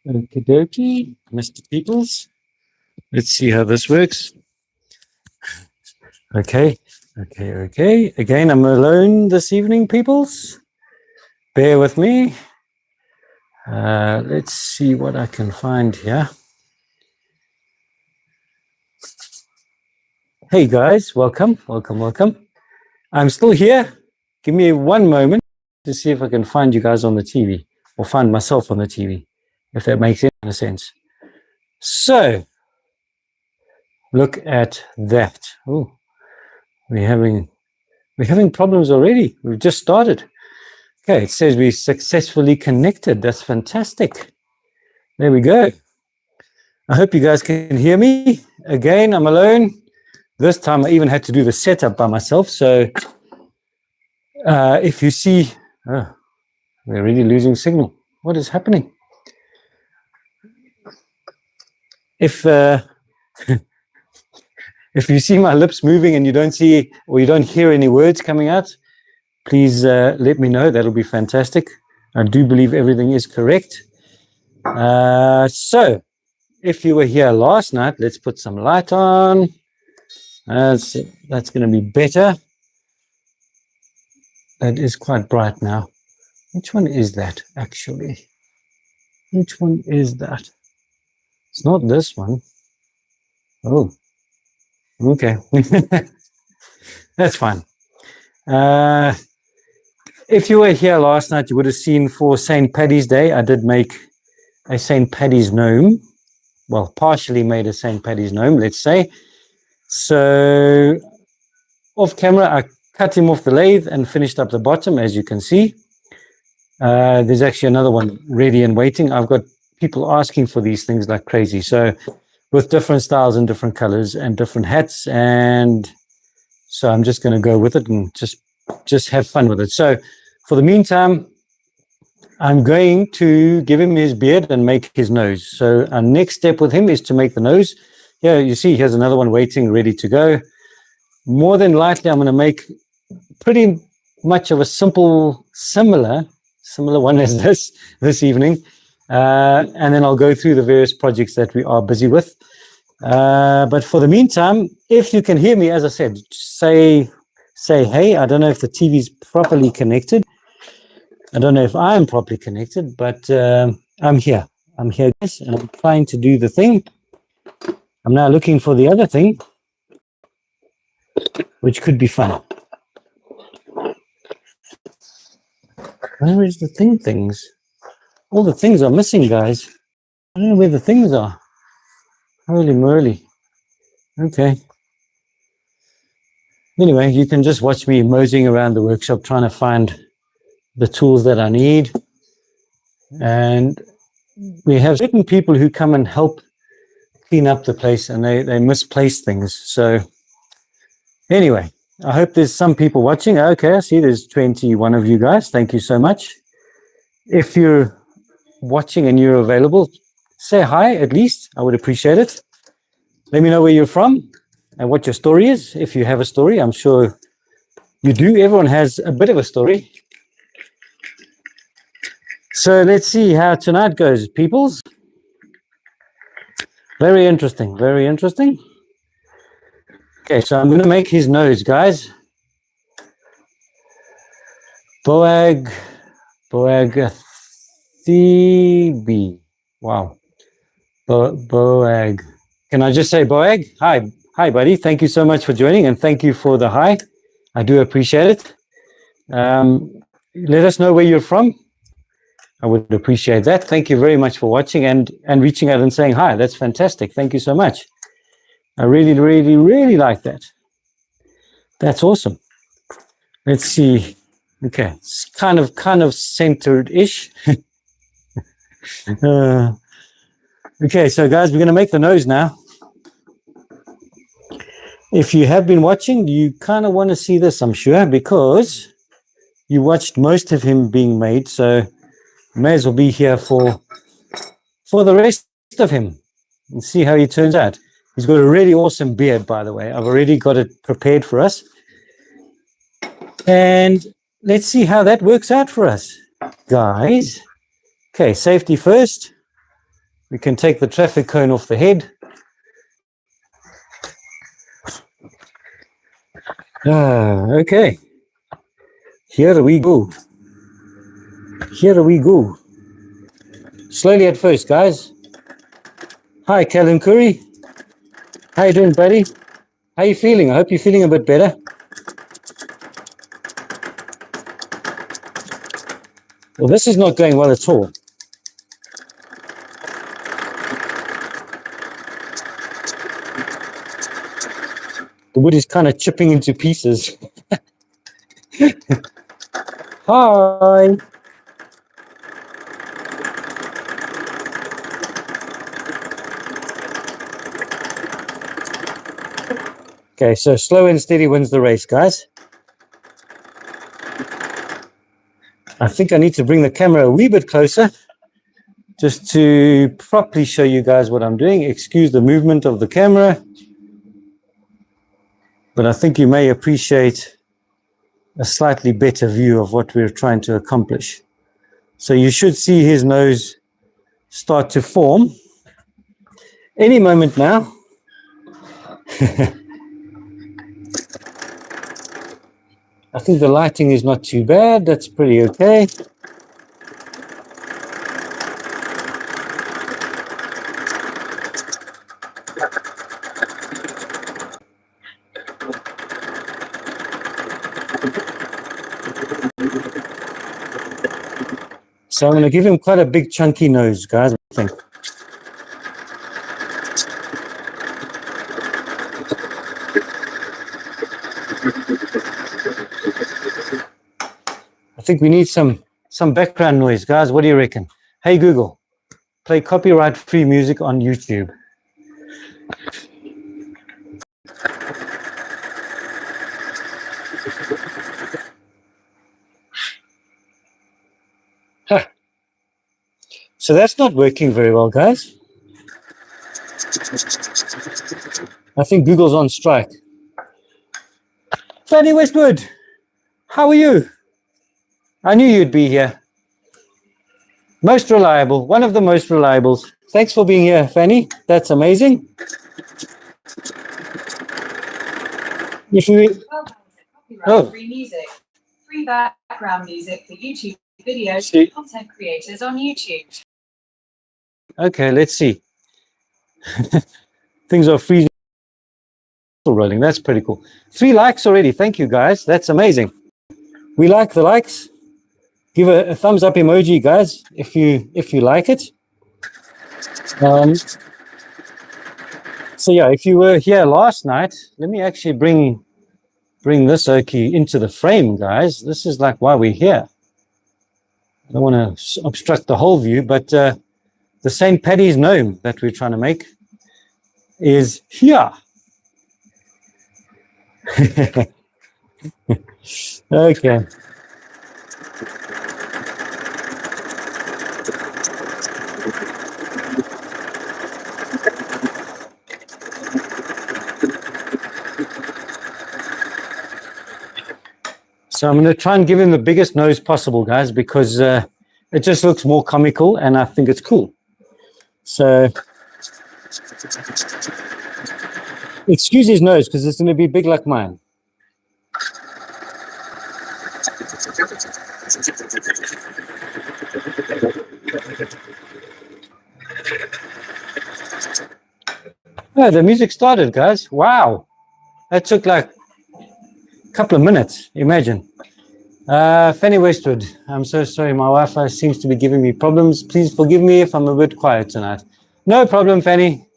Okie dokie, Mr. Peoples. Let's see how this works. Okay. Again, I'm alone this evening, Peoples. Bear with me. Let's see what I can find here. Hey guys, welcome. I'm still here. Give me one moment to see if I can find you guys on the TV or find myself on the TV, if that makes any sense. So, look at that. Oh, we're having problems already. We've just started. Okay, it says we successfully connected. That's fantastic. There we go. I hope you guys can hear me. Again, I'm alone. This time I even had to do the setup by myself. So if you see, we're already losing signal. What is happening? If if you see my lips moving and you don't see or you don't hear any words coming out, please let me know. That'll be fantastic. I do believe everything is correct. So if you were here last night, let's put some light on. That's going to be better. That is quite bright now. Which one is that, actually? Which one is that? It's not this one. Oh, okay. That's fine. If you were here last night, you would have seen for St. Paddy's Day, I did make a St. Paddy's gnome. Well, partially made a St. Paddy's gnome, let's say. So, off camera, I cut him off the lathe and finished up the bottom, as you can see. There's actually another one ready and waiting. I've got people asking for these things like crazy. So, with different styles and different colors and different hats. And so I'm just going to go with it and just have fun with it. So, for the meantime, I'm going to give him his beard and make his nose. So our next step with him is to make the nose. Yeah, you see, here's another one waiting, ready to go. More than likely, I'm going to make pretty much of a similar one as this evening. And then I'll go through the various projects that we are busy with. But for the meantime, if you can hear me, as I said, say hey. I don't know if the TV's properly connected. I don't know if I'm properly connected, but I'm here. I'm here, guys, and I'm trying to do the thing. I'm now looking for the other thing, which could be fun. Where is the things? All the things are missing, guys. I don't know where the things are. Holy moly. Okay. Anyway, you can just watch me moseying around the workshop trying to find the tools that I need. And we have certain people who come and help clean up the place, and they misplace things. So anyway, I hope there's some people watching. Okay, I see there's 21 of you guys. Thank you so much. If you're watching and you're available, say hi at least. I would appreciate it. Let me know where you're from and what your story is. If you have a story, I'm sure you do. Everyone has a bit of a story. So let's see how tonight goes, peoples. Very interesting, very interesting. Okay, so I'm going to make his nose, guys. Boag Thebe. Wow. Boag. Can I just say Boag? Hi, buddy. Thank you so much for joining, and thank you for the hi. I do appreciate it. Let us know where you're from. I would appreciate that. Thank you very much for watching and reaching out and saying hi. That's fantastic. Thank you so much. I really, really, really like that. That's awesome. Let's see. Okay, it's kind of centered-ish. Okay, so guys, we're going to make the nose now. If you have been watching, you kind of want to see this, I'm sure, because you watched most of him being made, so you may as well be here for the rest of him and see how he turns out. He's got a really awesome beard, by the way. I've already got it prepared for us. And let's see how that works out for us, guys. Okay, safety first. We can take the traffic cone off the head. Okay. Here we go. Here we go. Slowly at first, guys. Hi, Callum Curry. How you doing, buddy? How you feeling? I hope you're feeling a bit better. Well, this is not going well at all. The wood is kind of chipping into pieces. Hi. Okay, so slow and steady wins the race, guys. I think I need to bring the camera a wee bit closer just to properly show you guys what I'm doing. Excuse the movement of the camera, but I think you may appreciate a slightly better view of what we're trying to accomplish. So you should see his nose start to form any moment now. I think the lighting is not too bad. That's pretty okay. So I'm going to give him quite a big chunky nose, guys, I think. I think we need some background noise, guys. What do you reckon? Hey, Google, play copyright-free music on YouTube. Huh. So that's not working very well, guys. I think Google's on strike. Fanny Westwood, how are you? I knew you'd be here. Most reliable, one of the most reliables. Thanks for being here, Fanny. That's amazing. If we... Free music, free background music for YouTube videos, content creators on YouTube. Okay, let's see. Things are freezing. Rolling. That's pretty cool. 3 likes already. Thank you, guys. That's amazing. We like the likes. Give a thumbs up emoji, guys, if you like it. So yeah, if you were here last night, let me actually bring this Oki into the frame, guys. This is like why we're here. I don't want to obstruct the whole view, but the St. Paddy's gnome that we're trying to make is here. Okay. So I'm going to try and give him the biggest nose possible, guys, because it just looks more comical and I think it's cool. So excuse his nose because it's going to be big like mine. Oh, the music started, guys. Wow. That took like a couple of minutes. Imagine. Fanny Westwood, I'm so sorry. My Wi-Fi seems to be giving me problems. Please forgive me if I'm a bit quiet tonight. No problem, Fanny.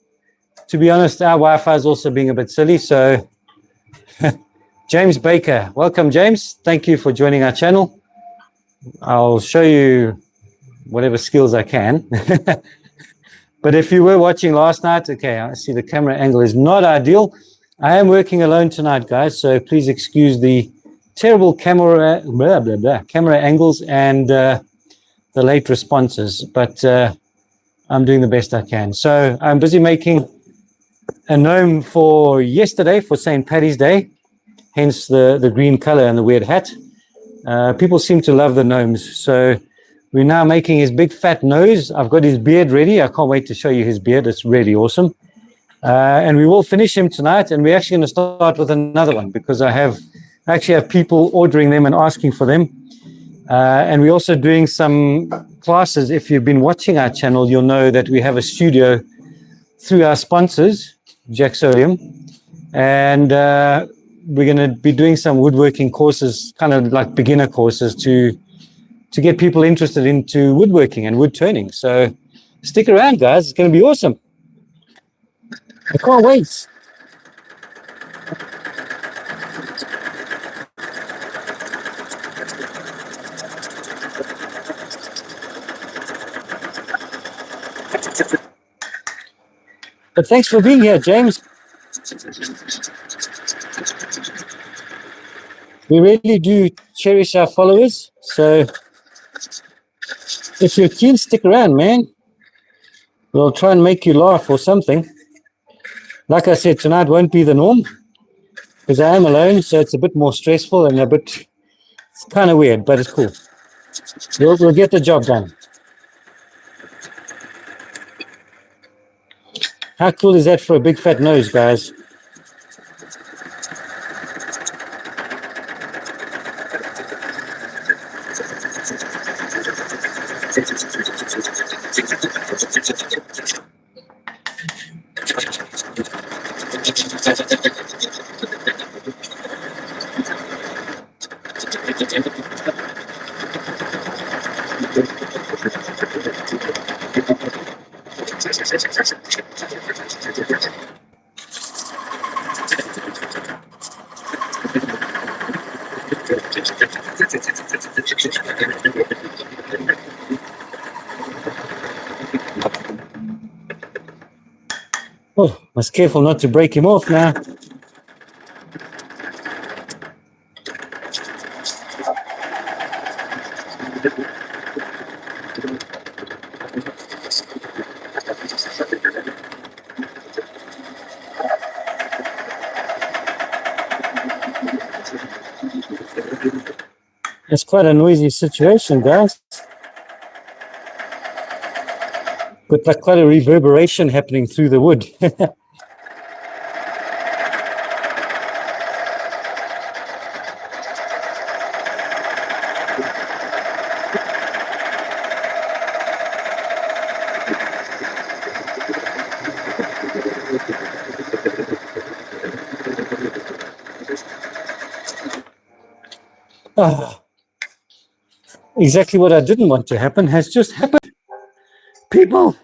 To be honest, our Wi-Fi is also being a bit silly. So James Baker, welcome, James. Thank you for joining our channel. I'll show you whatever skills I can. But if you were watching last night, okay, I see the camera angle is not ideal. I am working alone tonight, guys, so please excuse the terrible camera angles and the late responses, but I'm doing the best I can. So I'm busy making a gnome for yesterday, for St. Paddy's Day, hence the green color and the weird hat. People seem to love the gnomes, so we're now making his big fat nose. I've got his beard ready. I can't wait to show you his beard. It's really awesome. And we will finish him tonight, and we're actually going to start with another one because I actually have people ordering them and asking for them. And we're also doing some classes. If you've been watching our channel, you'll know that we have a studio through our sponsors, Jacksolium, and we're going to be doing some woodworking courses, kind of like beginner courses to get people interested into woodworking and wood turning. So stick around, guys. It's going to be awesome. I can't wait. But thanks for being here, James. We really do cherish our followers. So if you're keen, stick around, man. We'll try and make you laugh or something. Like I said, tonight won't be the norm because I am alone, so it's a bit more stressful and it's kind of weird, but it's cool. We'll get the job done. How cool is that for a big fat nose, guys? Oh, I was careful not to break him off now. It's quite a noisy situation, guys. But like quite a reverberation happening through the wood. Exactly what I didn't want to happen has just happened. People.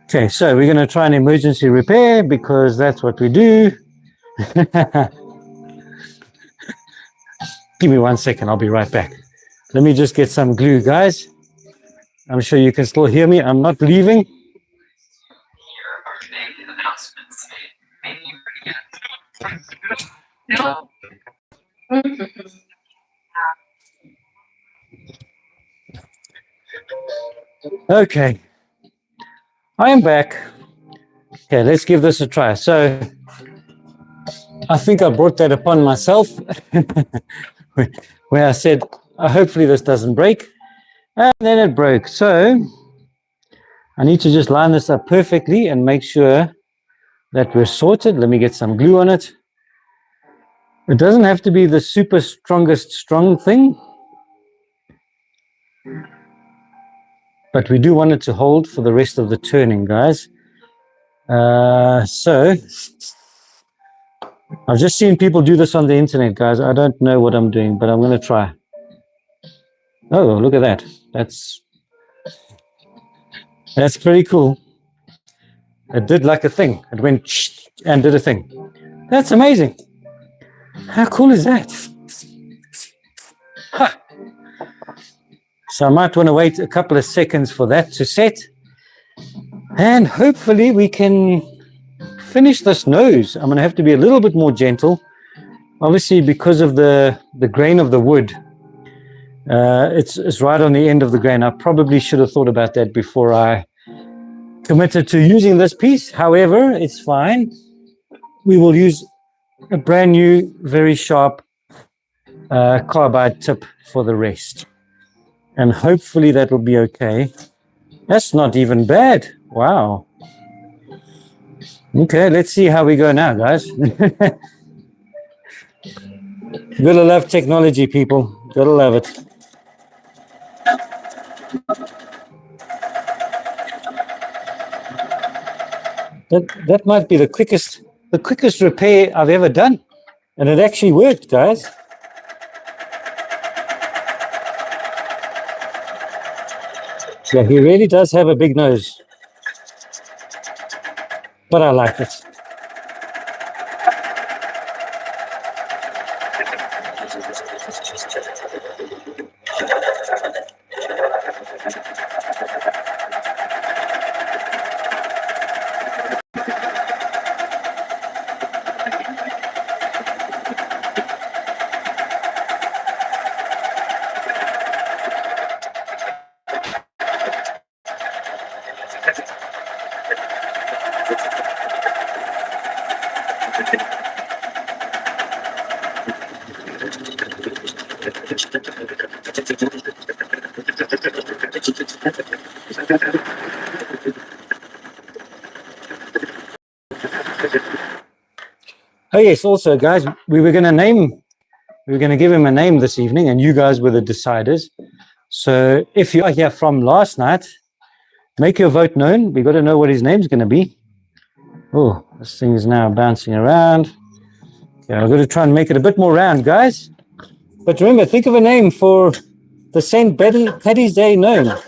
Okay, so we're going to try an emergency repair because that's what we do. Give me 1 second, I'll be right back. Let me just get some glue, guys. I'm sure you can still hear me. I'm not leaving. Okay, I am back. Okay, let's give this a try. So I think I brought that upon myself where I said, hopefully this doesn't break. And then it broke. So I need to just line this up perfectly and make sure that we're sorted. Let me get some glue on it. It doesn't have to be the super strongest strong thing, but we do want it to hold for the rest of the turning, guys. So I've just seen people do this on the internet, guys. I don't know what I'm doing, but I'm going to try. Oh, look at that. That's pretty cool. It did like a thing. It went and did a thing. That's amazing. How cool is that? Huh. So I might want to wait a couple of seconds for that to set. And hopefully we can finish this nose. I'm going to have to be a little bit more gentle. Obviously, because of the grain of the wood, it's right on the end of the grain. I probably should have thought about that before I committed to using this piece. However, it's fine. We will use a brand new, very sharp carbide tip for the rest. And hopefully that will be okay. That's not even bad. Wow. Okay, let's see how we go now, guys. Gotta love technology, people. Gotta love it. That might be the quickest repair I've ever done. And it actually worked, guys. Yeah, he really does have a big nose. But I like it. Oh yes, also guys, we were going to give him a name this evening, and you guys were the deciders. So if you are here from last night, make your vote known. We got to know what his name's going to be. Oh, this thing is now bouncing around. Yeah, I've got to try and make it a bit more round, guys. But remember, think of a name for the St. Paddy's Day gnome.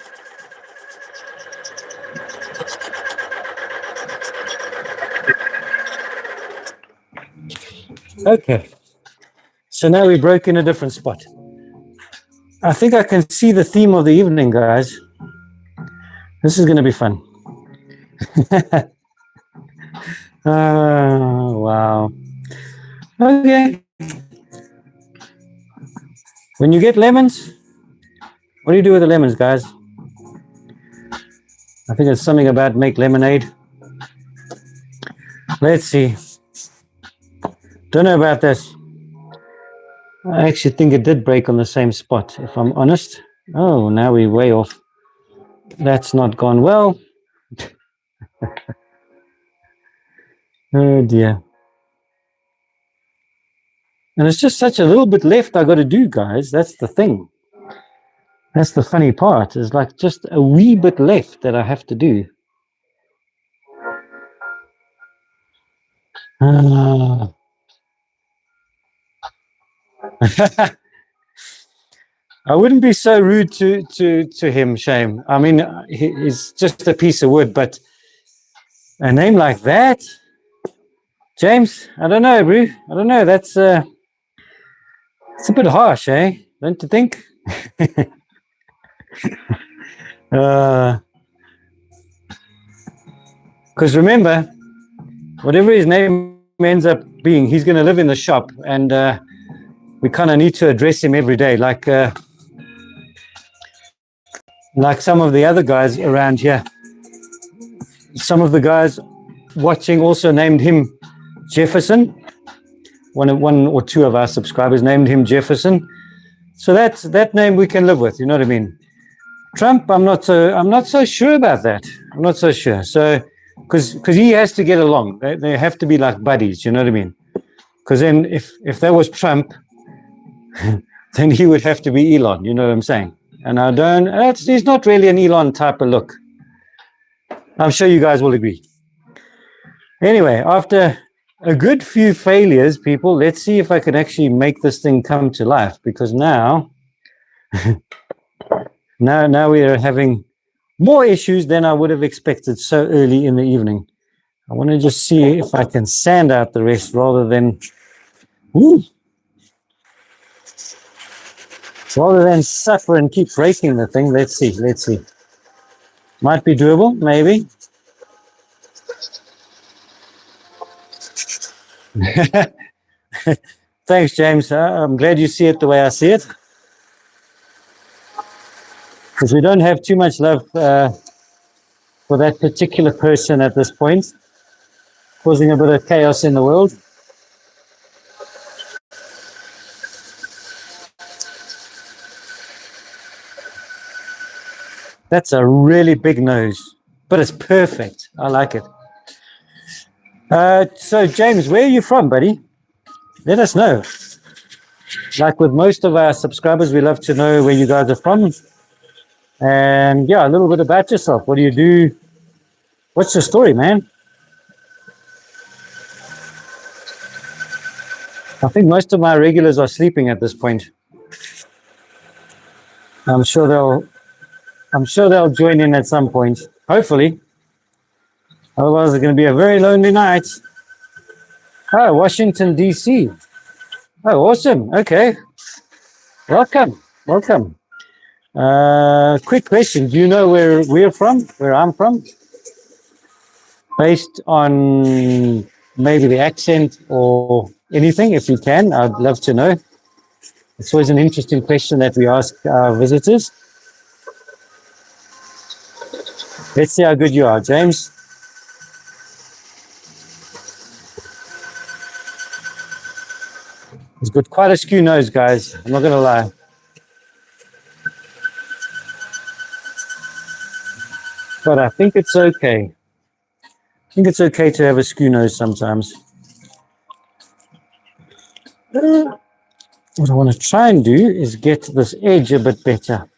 Okay, so now we broke in a different spot. I think I can see the theme of the evening, guys. This is going to be fun. Oh, wow. Okay. When you get lemons, what do you do with the lemons, guys? I think it's something about make lemonade. Let's see. Don't know about this. I actually think it did break on the same spot, if I'm honest. Oh, now we're way off. That's not gone well. Oh dear. And it's just such a little bit left I got to do, guys. That's the thing. That's the funny part. It's like just a wee bit left that I have to do. I wouldn't be so rude to him, Shame. I mean, he's just a piece of wood, but a name like that, James, I don't know, bro. I don't know. That's it's a bit harsh, eh? Don't you think? Because remember, whatever his name ends up being, he's going to live in the shop, and we kind of need to address him every day, like some of the other guys around here. Some of the guys watching also named him Jefferson. One or two of our subscribers named him Jefferson. So that name we can live with. You know what I mean? Trump, I'm not so sure about that. I'm not so sure. So because he has to get along. They have to be like buddies. You know what I mean? Because then if that was Trump, then he would have to be Elon. You know what I'm saying? And I don't. He's not really an Elon type of look. I'm sure you guys will agree. Anyway, after a good few failures, people, let's see if I can actually make this thing come to life, because now we are having more issues than I would have expected so early in the evening. I want to just see if I can sand out the rest rather than suffer and keep breaking the thing. Let's see. Might be doable, maybe. Thanks, James. I'm glad you see it the way I see it. Because we don't have too much love for that particular person at this point, causing a bit of chaos in the world. That's a really big nose, but it's perfect. I like it. So, James, where are you from, buddy? Let us know. Like with most of our subscribers, we love to know where you guys are from. And yeah, a little bit about yourself. What do you do? What's your story, man? I think most of my regulars are sleeping at this point. I'm sure they'll join in at some point. Hopefully. Otherwise, it's going to be a very lonely night. Oh, Washington, D.C. Oh, awesome. Okay. Welcome. Welcome. Quick question. Do you know where we're from? Where I'm from? Based on maybe the accent or anything, if you can, I'd love to know. It's always an interesting question that we ask our visitors. Let's see how good you are, James. He's got quite a skew nose, guys. I'm not going to lie. But I think it's okay. I think it's okay to have a skew nose sometimes. What I want to try and do is get this edge a bit better.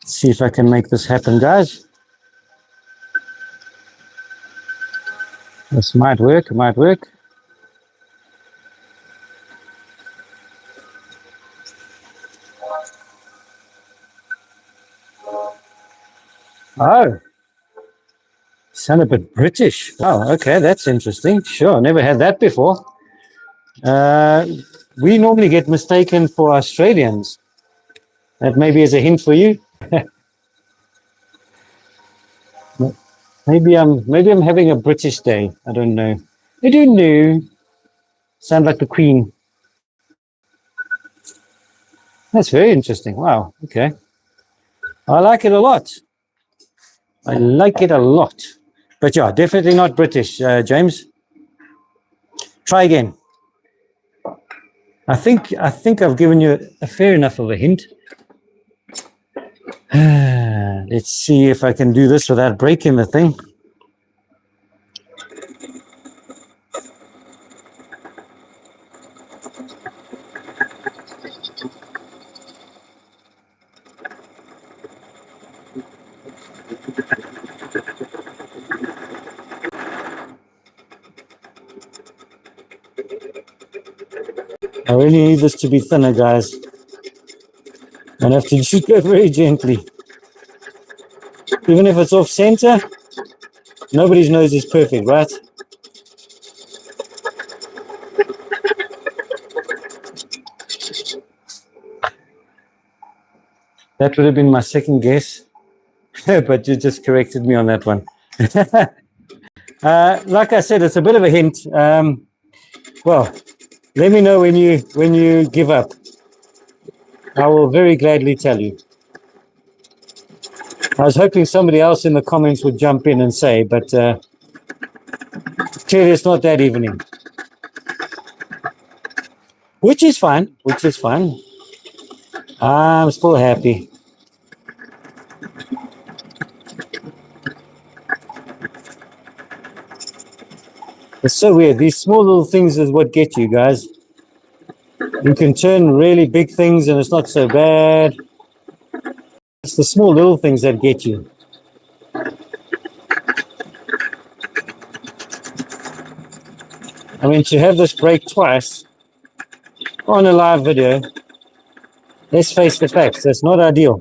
Let's see if I can make this happen, guys. This might work, it might work. Oh, sound a bit British. Wow, okay, that's interesting. Sure, never had that before. We normally get mistaken for Australians. That maybe is a hint for you. Maybe I'm having a British day. I don't know. I don't know. Sound like the Queen. That's very interesting. Wow. Okay. I like it a lot. I like it a lot. But yeah, definitely not British, James. Try again. I think I've given you a fair enough of a hint. Let's see if I can do this without breaking the thing. I really need this to be thinner, guys. I have to just go very gently. Even if it's off center, nobody's nose is perfect, right? That would have been my second guess, but you just corrected me on that one. Like I said, it's a bit of a hint. Well, let me know when you give up. I will very gladly tell you. I was hoping somebody else in the comments would jump in and say, but clearly it's not that evening. Which is fine, which is fine. I'm still happy. It's so weird. These small little things is what get you, guys. You can turn really big things and it's not so bad. It's the small little things that get you. I mean, to have this break twice on a live video, let's face the facts, that's not ideal.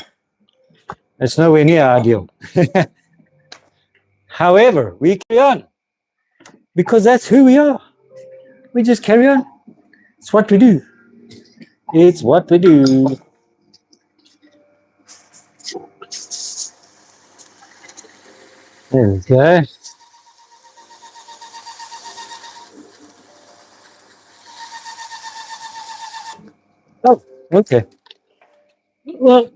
It's nowhere near ideal. However, we carry on because that's who we are. We just carry on. It's what we do. It's what we do. There we go. Oh, okay. Well,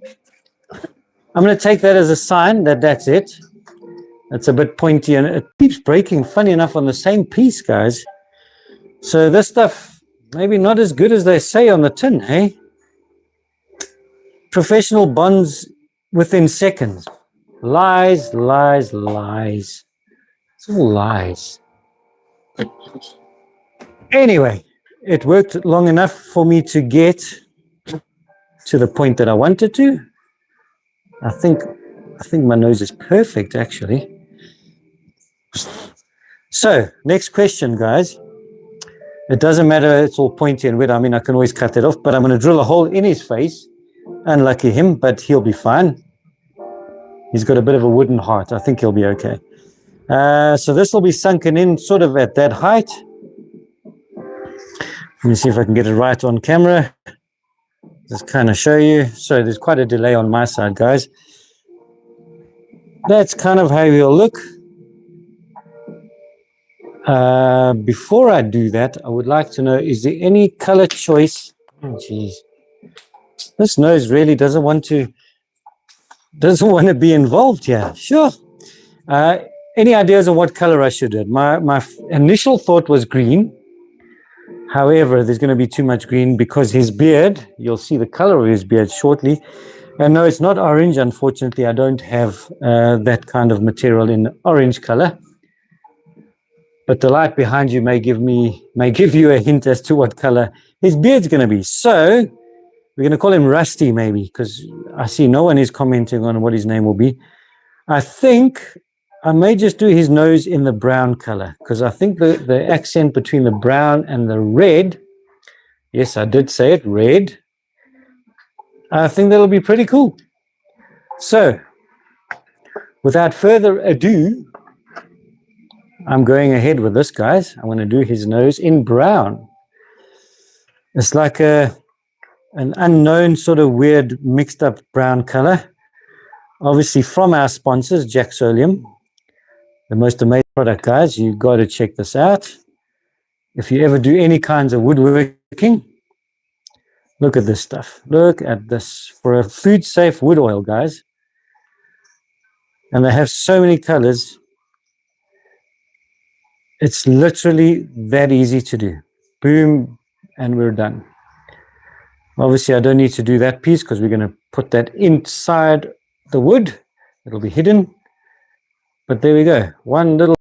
I'm going to take that as a sign that that's it. It's a bit pointy and it keeps breaking, funny enough, on the same piece, guys. So this stuff, maybe not as good as they say on the tin, hey? Professional bonds within seconds. Lies, lies, lies. It's all lies. Anyway, it worked long enough for me to get to the point that I wanted to. I think my nose is perfect, actually. So, next question, guys. It doesn't matter, it's all pointy and wet. I mean, I can always cut it off, but I'm going to drill a hole in his face. Unlucky him, but he'll be fine. He's got a bit of a wooden heart. I think he'll be okay. So this will be sunken in sort of at that height. Let me see if I can get it right on camera. Just kind of show you. So there's quite a delay on my side, guys. That's kind of how he'll look. Before I do that, I would like to know, is there any color choice? Oh, geez. This nose really doesn't want to be involved here. Sure. Any ideas on what color I should do? My initial thought was green. However, there's going to be too much green because his beard, you'll see the color of his beard shortly. And no, it's not orange. Unfortunately, I don't have that kind of material in orange color. But the light behind you may give you a hint as to what color his beard's going to be. So we're going to call him Rusty, maybe, because I see no one is commenting on what his name will be. I think I may just do his nose in the brown color, because I think the accent between the brown and the red, yes, I did say it, red, I think that'll be pretty cool. So, without further ado, I'm going ahead with this, guys. I'm going to do his nose in brown. It's like an unknown sort of weird mixed up brown color. Obviously from our sponsors, Jacksolium. The most amazing product, guys. You've got to check this out. If you ever do any kinds of woodworking, look at this stuff. Look at this. For a food-safe wood oil, guys. And they have so many colors. It's literally that easy to do. Boom, and we're done. Obviously, I don't need to do that piece because we're going to put that inside the wood. It'll be hidden. But there we go. One little.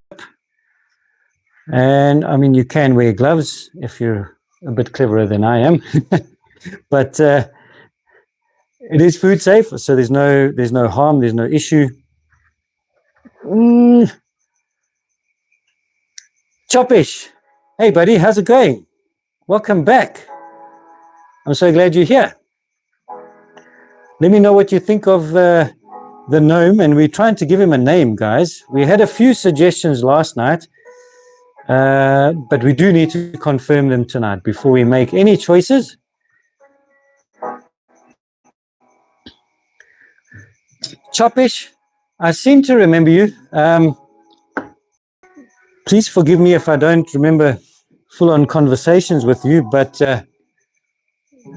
And I mean, you can wear gloves if you're a bit cleverer than I am. But it is food safe, so there's no harm, there's no issue. Chopish, hey buddy, how's it going? Welcome back. I'm so glad you're here. Let me know what you think of the gnome, and we're trying to give him a name, guys. We had a few suggestions last night, but we do need to confirm them tonight before we make any choices. Chopish, I seem to remember you. Please forgive me if I don't remember full-on conversations with you, but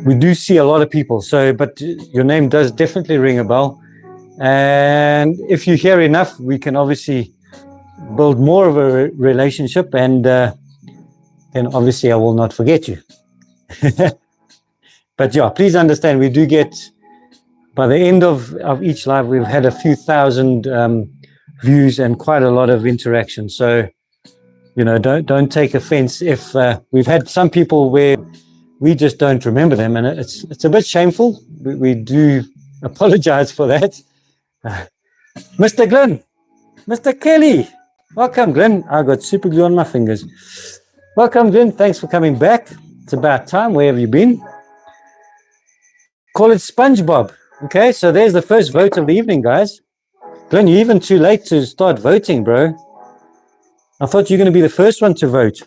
we do see a lot of people. So, but your name does definitely ring a bell. And if you hear enough, we can obviously build more of a relationship, and then obviously I will not forget you. But yeah, please understand, we do get, by the end of each live, we've had a few thousand views and quite a lot of interaction. So, you know, don't take offense if we've had some people where we just don't remember them, and it's a bit shameful. We do apologize for that. Mr. Glenn, Mr. Kelly, welcome, Glenn. I got super glue on my fingers. Welcome, Glenn. Thanks for coming back. It's about time. Where have you been? Call it SpongeBob. Okay, so there's the first vote of the evening, guys. Glenn, you're even too late to start voting, bro. I thought you were going to be the first one to vote.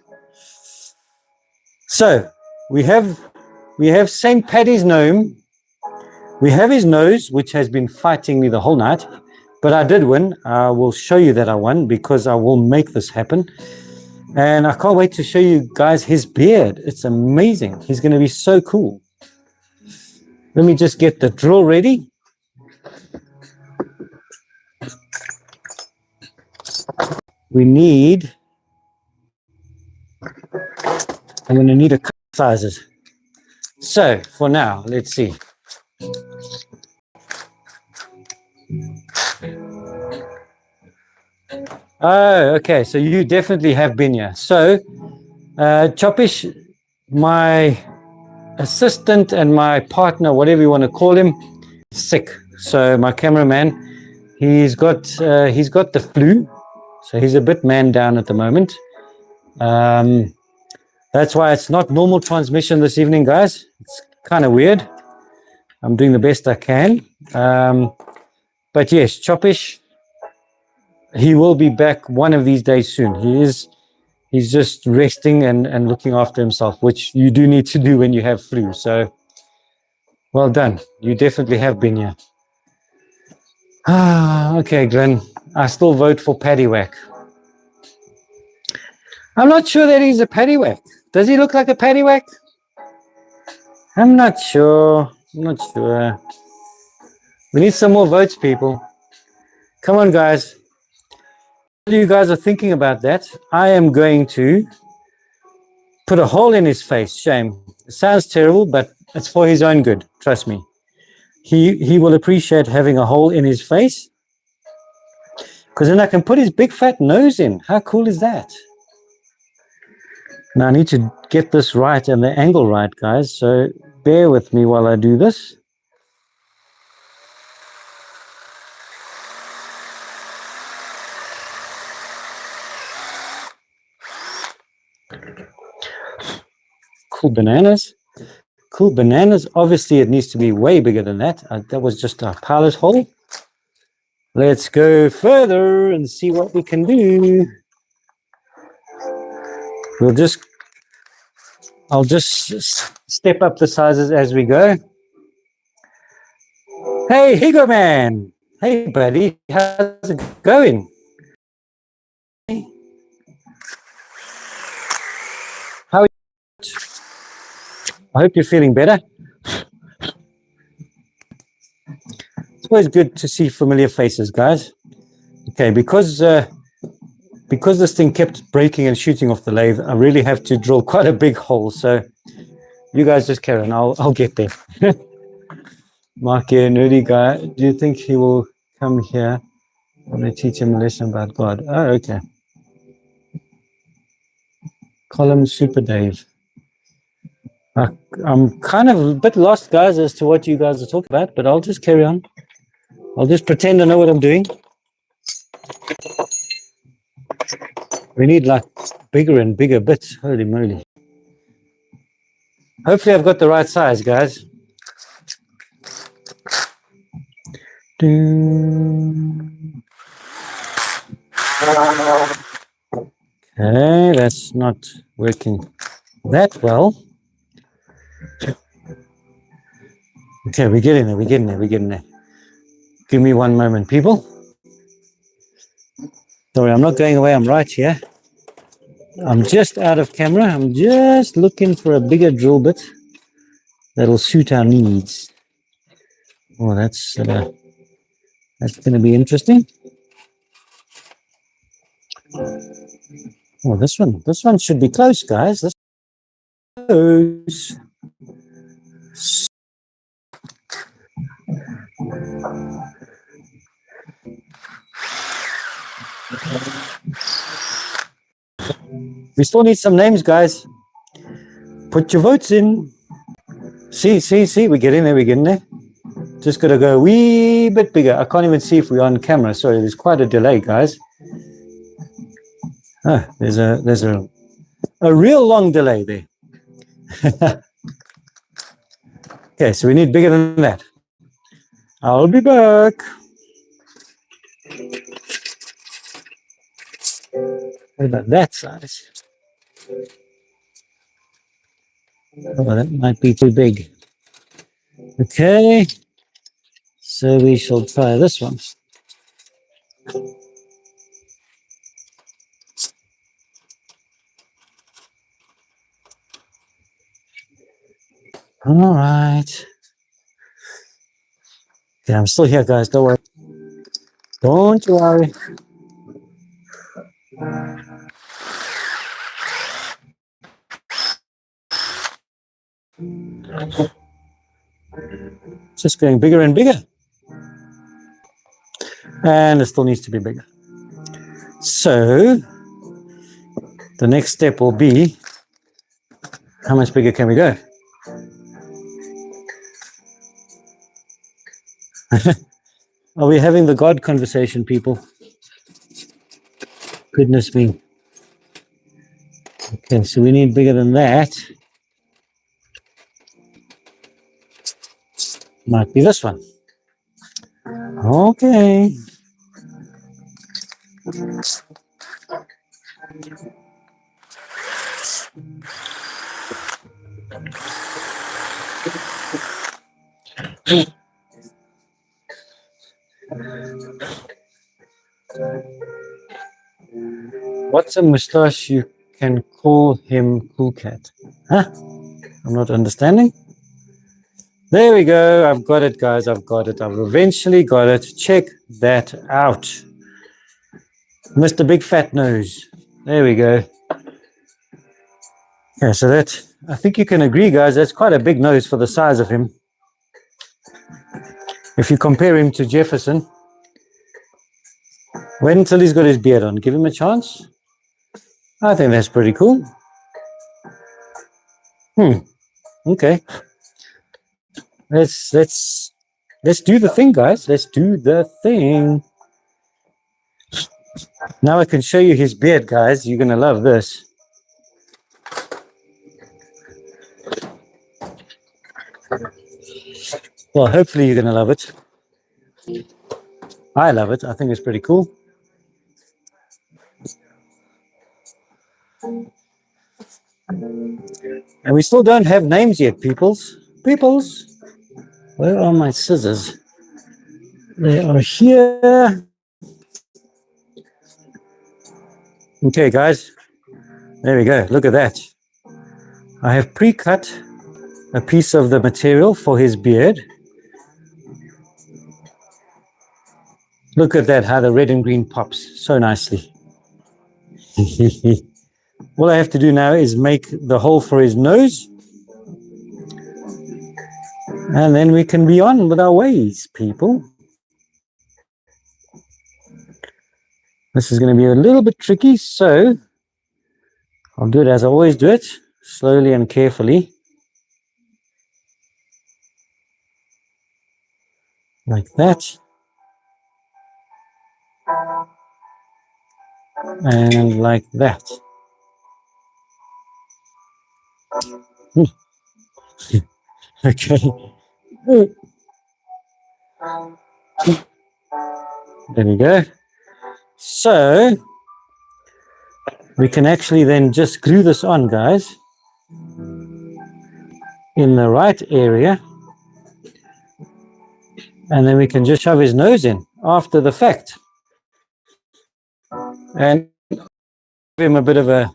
So we have St. Paddy's gnome. We have his nose, which has been fighting me the whole night, but I did win. I will show you that I won because I will make this happen. And I can't wait to show you guys his beard. It's amazing. He's going to be so cool. Let me just get the drill ready. we need, I'm going to need a couple sizes. So for now, let's see. Oh, okay. So you definitely have been here. So, Chopish, my assistant and my partner, whatever you want to call him, sick. So my cameraman, he's got the flu, so he's a bit man down at the moment. That's why it's not normal transmission this evening, guys. It's kind of weird. I'm doing the best I can. But yes, Chopish, he will be back one of these days soon. He's just resting and looking after himself, which you do need to do when you have flu. So well done. You definitely have been here. Okay, Glenn. I still vote for Paddywhack. I'm not sure that he's a Paddywhack. Does he look like a Paddywhack? I'm not sure. We need some more votes, people. Come on, guys. While you guys are thinking about that, I am going to put a hole in his face. Shame. It sounds terrible, but it's for his own good. Trust me. He will appreciate having a hole in his face, because then I can put his big fat nose in. How cool is that? Now I need to get this right and the angle right, guys. So bear with me while I do this. Cool bananas. Cool bananas. Obviously, it needs to be way bigger than that. That was just a pilot hole. Let's go further and see what we can do. I'll just step up the sizes as we go. Hey, Higo Man. Hey, buddy. How's it going? How are you? I hope you're feeling better. It's always good to see familiar faces, guys. Okay, because this thing kept breaking and shooting off the lathe, I really have to drill quite a big hole. So you guys just carry on. I'll get there. Mark here, nerdy guy. Do you think he will come here when they teach him a lesson about God? Oh, okay. Column Super Dave. I'm kind of a bit lost, guys, as to what you guys are talking about, but I'll just carry on. I'll just pretend I know what I'm doing. We need like bigger and bigger bits. Holy moly. Hopefully I've got the right size, guys. Okay, that's not working that well. Okay, we're getting there. Give me one moment, people. Sorry, I'm not going away. I'm right here. I'm just out of camera. I'm just looking for a bigger drill bit that'll suit our needs. Oh, that's going to be interesting. Oh, this one should be close, guys. This close. We still need some names, guys. Put your votes in. See, we're getting there. Just got to go a wee bit bigger. I can't even see if we're on camera. Sorry, there's quite a delay, guys. Oh, there's a real long delay there. Okay, so we need bigger than that. I'll be back. What about that size? Oh, that might be too big. Okay, so we shall try this one. All right. Okay, I'm still here, guys. Don't worry. Don't worry. It's just getting bigger and bigger. And it still needs to be bigger. So the next step will be, how much bigger can we go? Are we having the God conversation, people? Goodness me. Okay, so we need bigger than that. Might be this one. Okay. What's a moustache you can call him Cool Cat? Huh? I'm not understanding. There we go. I've got it, guys. I've got it. I've eventually got it. Check that out. Mr. Big Fat Nose. There we go. Okay, so that, I think you can agree, guys, that's quite a big nose for the size of him. If you compare him to Jefferson, wait until he's got his beard on. Give him a chance. I think that's pretty cool. Okay. Let's do the thing, guys. Let's do the thing. Now I can show you his beard, guys. You're gonna love this. Well, hopefully you're gonna love it. I love it. I think it's pretty cool. And we still don't have names yet, peoples. Peoples, where are my scissors? They are here. Okay, guys. There we go. Look at that. I have pre-cut a piece of the material for his beard. Look at that, how the red and green pops so nicely. All I have to do now is make the hole for his nose. And then we can be on with our ways, people. This is going to be a little bit tricky, so I'll do it as I always do it, slowly and carefully. Like that. And like that. Okay. There we go. So we can actually then just glue this on, guys, in the right area. And then we can just shove his nose in after the fact. And give him a bit of a,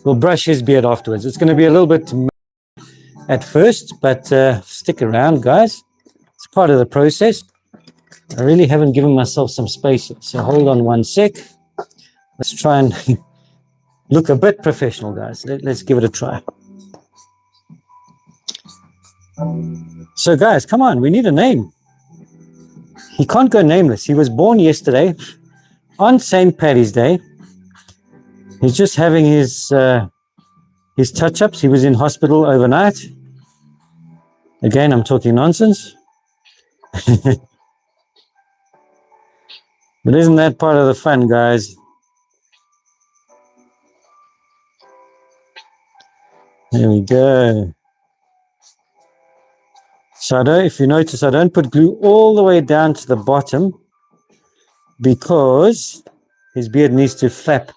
we'll brush his beard afterwards. It's going to be a little bit at first, but stick around, guys. It's part of the process. I really haven't given myself some space, so hold on one sec. Let's try and look a bit professional, guys. Let's give it a try. So, guys, come on. We need a name. He can't go nameless. He was born yesterday on St. Paddy's Day. He's just having his touch-ups. He was in hospital overnight. Again, I'm talking nonsense. But isn't that part of the fun, guys? There we go. So if you notice, I don't put glue all the way down to the bottom because his beard needs to flap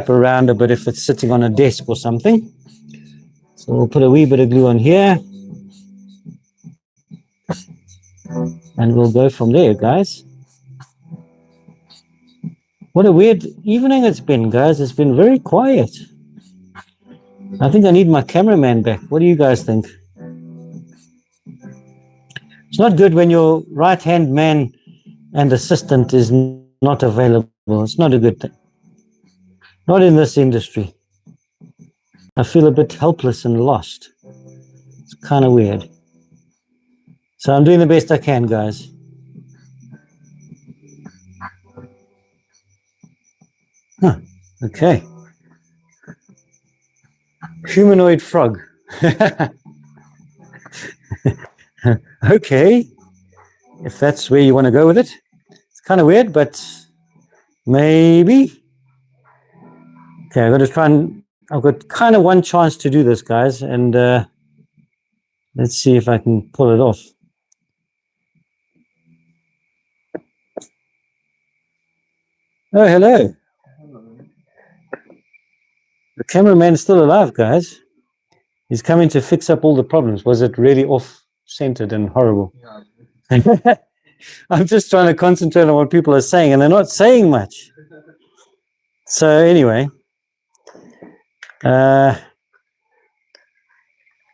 around a bit if it's sitting on a desk or something. So we'll put a wee bit of glue on here. And we'll go from there, guys. What a weird evening it's been, guys. It's been very quiet. I think I need my cameraman back. What do you guys think? It's not good when your right-hand man and assistant is not available. Well, it's not a good thing. Not in this industry. I feel a bit helpless and lost. It's kind of weird. So I'm doing the best I can, guys. Huh, okay. Humanoid frog. Okay. If that's where you want to go with it. It's kind of weird, but maybe. Okay, I've got to try and... I've got kind of one chance to do this, guys. And let's see if I can pull it off. Oh, hello. The cameraman's still alive, guys. He's coming to fix up all the problems. Was it really off-centered and horrible? Yeah. I'm just trying to concentrate on what people are saying, and they're not saying much. So anyway, now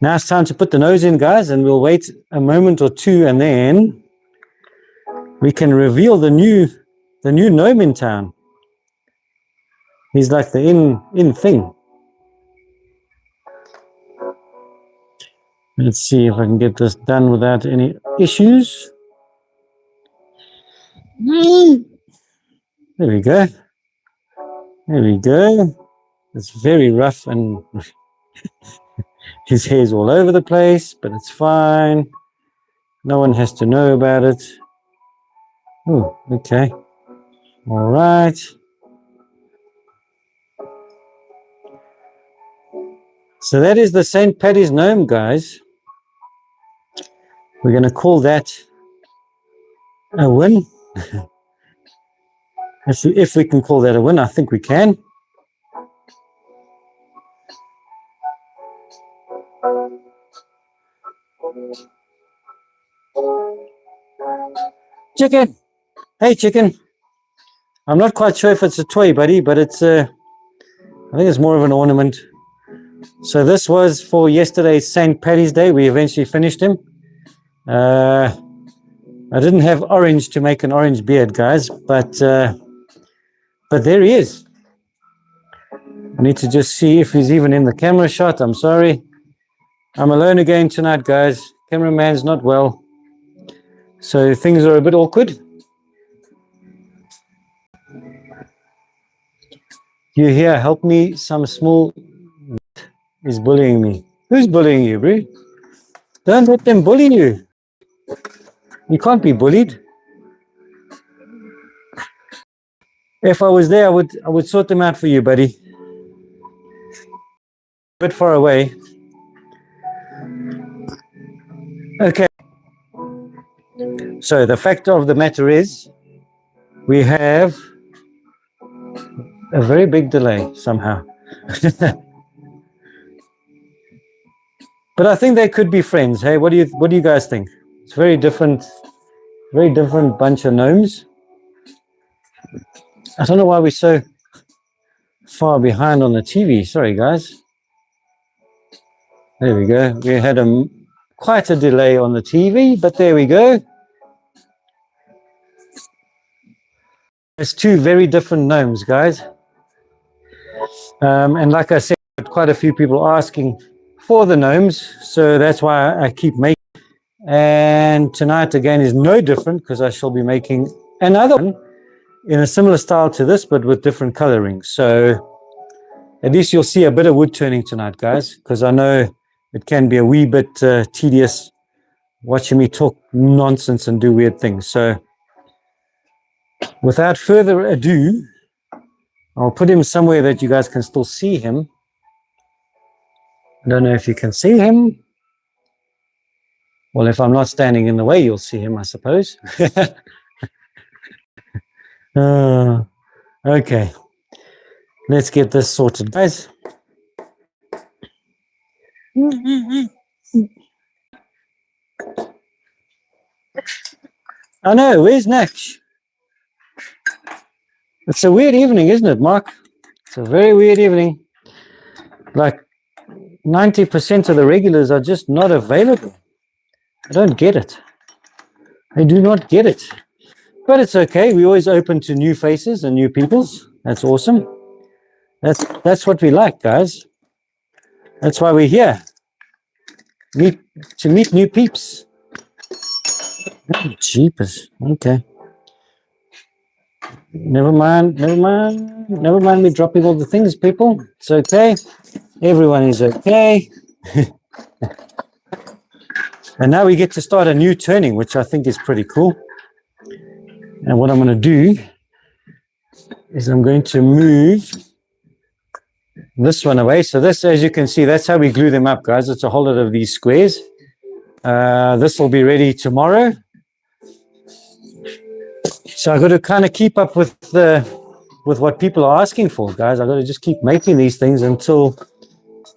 it's time to put the nose in, guys, and we'll wait a moment or two, and then we can reveal the new gnome in town. He's like the in thing. Let's see if I can get this done without any issues. There we go. There we go. It's very rough and his hair's all over the place, but it's fine. No one has to know about it. Oh, okay. All right. So that is the St. Paddy's gnome, guys. We're going to call that a win. If we can call that a win, I think we can. Chicken. Hey, chicken. I'm not quite sure if it's a toy, buddy, but it's I think it's more of an ornament. So this was for yesterday's St. Paddy's Day. We eventually finished him. I didn't have orange to make an orange beard, guys, but there he is. I need to just see if he's even in the camera shot. I'm sorry. I'm alone again tonight, guys. Cameraman's not well. So things are a bit awkward. You here, help me. Some small is bullying me. Who's bullying you, bro? Don't let them bully you. You can't be bullied. If I was there, I would sort them out for you, buddy. A bit far away. Okay. So the fact of the matter is, we have a very big delay somehow. But I think they could be friends. Hey, what do you guys think? It's very different bunch of gnomes. I don't know why we're so far behind on the TV. Sorry, guys. There we go. We had quite a delay on the TV, but there we go. It's two very different gnomes, guys. And like I said, quite a few people asking for the gnomes, so that's why I keep making. And tonight again is no different, because I shall be making another one in a similar style to this, but with different coloring. So at least you'll see a bit of wood turning tonight, guys, because I know it can be a wee bit tedious watching me talk nonsense and do weird things. So without further ado, I'll put him somewhere that you guys can still see him. I don't know if you can see him. Well, if I'm not standing in the way, you'll see him, I suppose. Okay. Let's get this sorted, guys. I know, where's Nash? It's a weird evening, isn't it, Mark? It's a very weird evening. Like 90% of the regulars are just not available. I don't get it. I do not get it. But it's okay. We're always open to new faces and new peoples. That's awesome. That's what we like, guys. That's why we're here. To meet new peeps. Oh, jeepers. Okay. Never mind me dropping all the things, people. It's okay. Everyone is okay. And now we get to start a new turning, which I think is pretty cool. And what I'm going to do is I'm going to move this one away. So this, as you can see, that's how we glue them up, guys. It's a whole lot of these squares. This will be ready tomorrow. So I've got to kind of keep up with what people are asking for, guys. I've got to just keep making these things until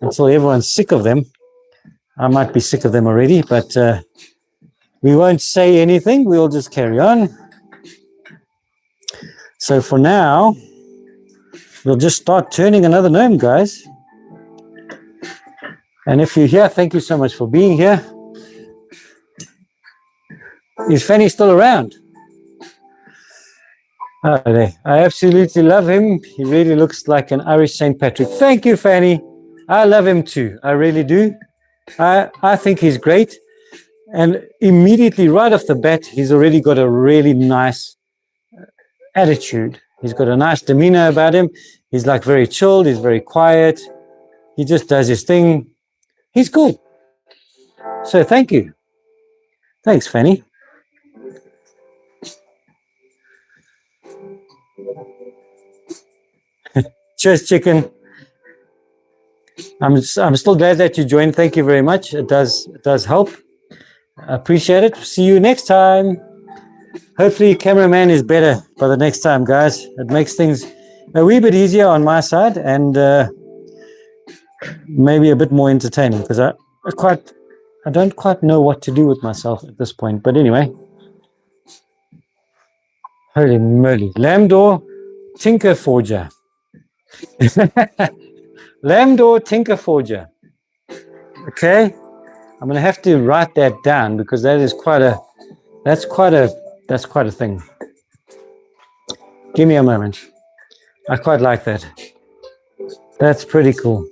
everyone's sick of them. I might be sick of them already, but we won't say anything. We'll just carry on. So for now, we'll just start turning another gnome, guys. And if you're here, thank you so much for being here. Is Fanny still around? Oh, there. I absolutely love him. He really looks like an Irish St. Patrick. Thank you, Fanny. I love him too. I really do. I think he's great. And immediately right off the bat, he's already got a really nice attitude. He's got a nice demeanor about him. He's like very chilled. He's very quiet. He just does his thing. He's cool. So thank you. Thanks, Fanny. Cheers, chicken. I'm still glad that you joined. Thank you very much. It does help. I appreciate it. See you next time. Hopefully, cameraman is better by the next time, guys. It makes things a wee bit easier on my side and maybe a bit more entertaining because I don't quite know what to do with myself at this point. But anyway, holy moly, Lambdor Tinker Forger. Lambdor Tinker Forger. Okay, I'm gonna have to write that down because that's quite a thing. Give me a moment. I quite like that. That's pretty cool.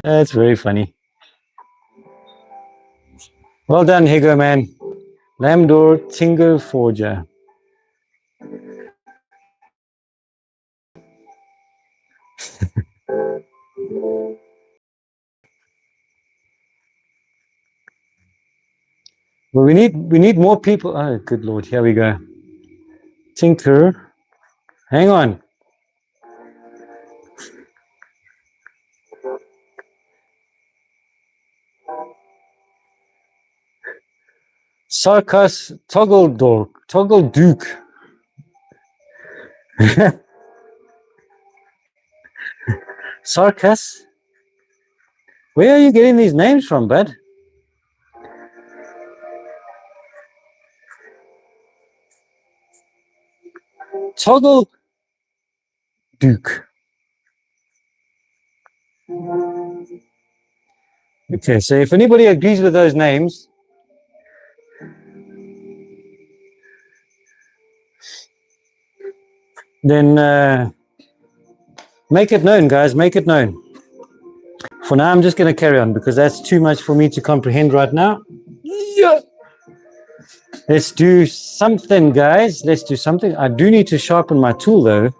That's very funny. Well done, Higo man. Lambdor Tinker Forger. Well, we need more people. Oh, good Lord, here we go. Tinker. Hang on. Sarkas Toggle Duke. Sarkas? Where are you getting these names from, bud? Toggle Duke. Okay, so if anybody agrees with those names, then make it known, guys. Make it known. For now, I'm just going to carry on because that's too much for me to comprehend right now. Yeah. Let's do something, guys. Let's do something. I do need to sharpen my tool, though.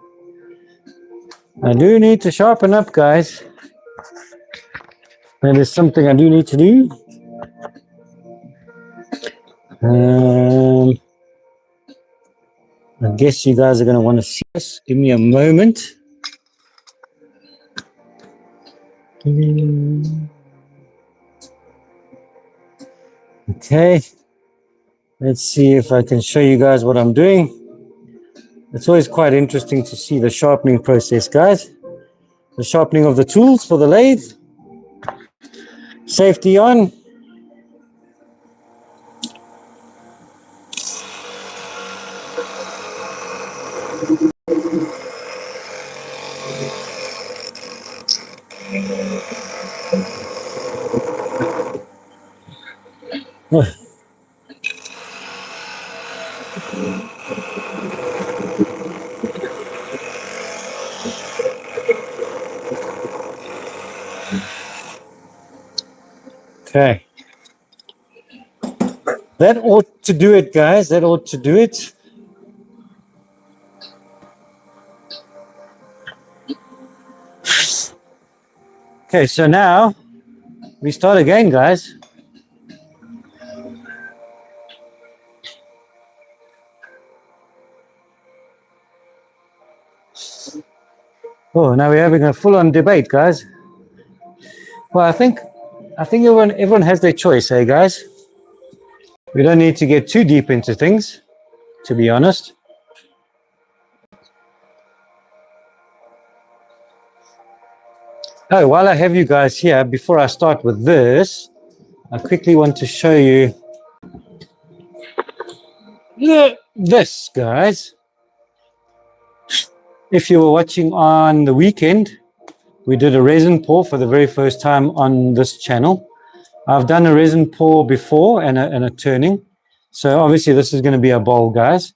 I do need to sharpen up, guys. That is something I do need to do. I guess you guys are going to want to see this. Give me a moment. Okay. Let's see if I can show you guys what I'm doing. It's always quite interesting to see the sharpening process, guys. The sharpening of the tools for the lathe. Safety on. Okay. That ought to do it, guys. That ought to do it. Okay, so now we start again, guys. Oh, now we're having a full-on debate, guys. Well, I think everyone has their choice, eh, guys? We don't need to get too deep into things, to be honest. Oh, while I have you guys here, before I start with this, I quickly want to show you this, guys. If you were watching on the weekend, we did a resin pour for the very first time on this channel. I've done a resin pour before and a turning. So obviously this is going to be a bowl, guys.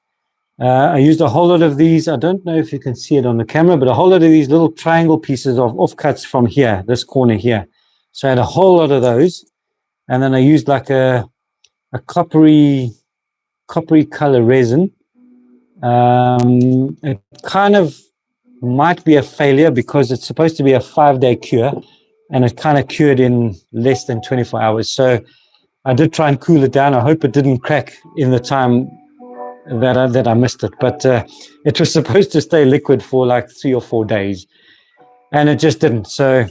I used a whole lot of these. I don't know if you can see it on the camera, but a whole lot of these little triangle pieces of offcuts from here, this corner here. So I had a whole lot of those. And then I used like a coppery color resin. It kind of might be a failure because it's supposed to be a 5-day cure, and it kind of cured in less than 24 hours. So I did try and cool it down. I hope it didn't crack in the time that I missed it, but it was supposed to stay liquid for like 3 or 4 days, and it just didn't. So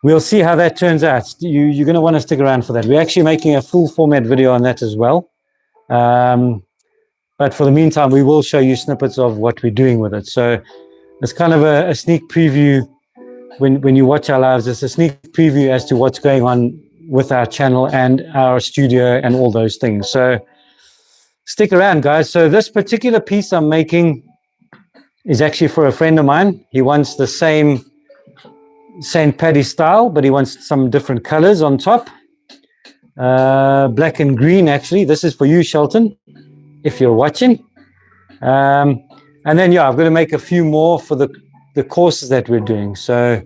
we'll see how that turns out. You're going to want to stick around for that. We're actually making a full format video on that as well. But for the meantime, we will show you snippets of what we're doing with it. So it's kind of a sneak preview. When you watch our lives, it's a sneak preview as to what's going on with our channel and our studio and all those things. So stick around, guys. So this particular piece I'm making is actually for a friend of mine. He wants the same St. Paddy style, but he wants some different colors on top. Black and green, actually. This is for you, Shelton, if you're watching. And then, yeah, I've got to make a few more for the courses that we're doing. So,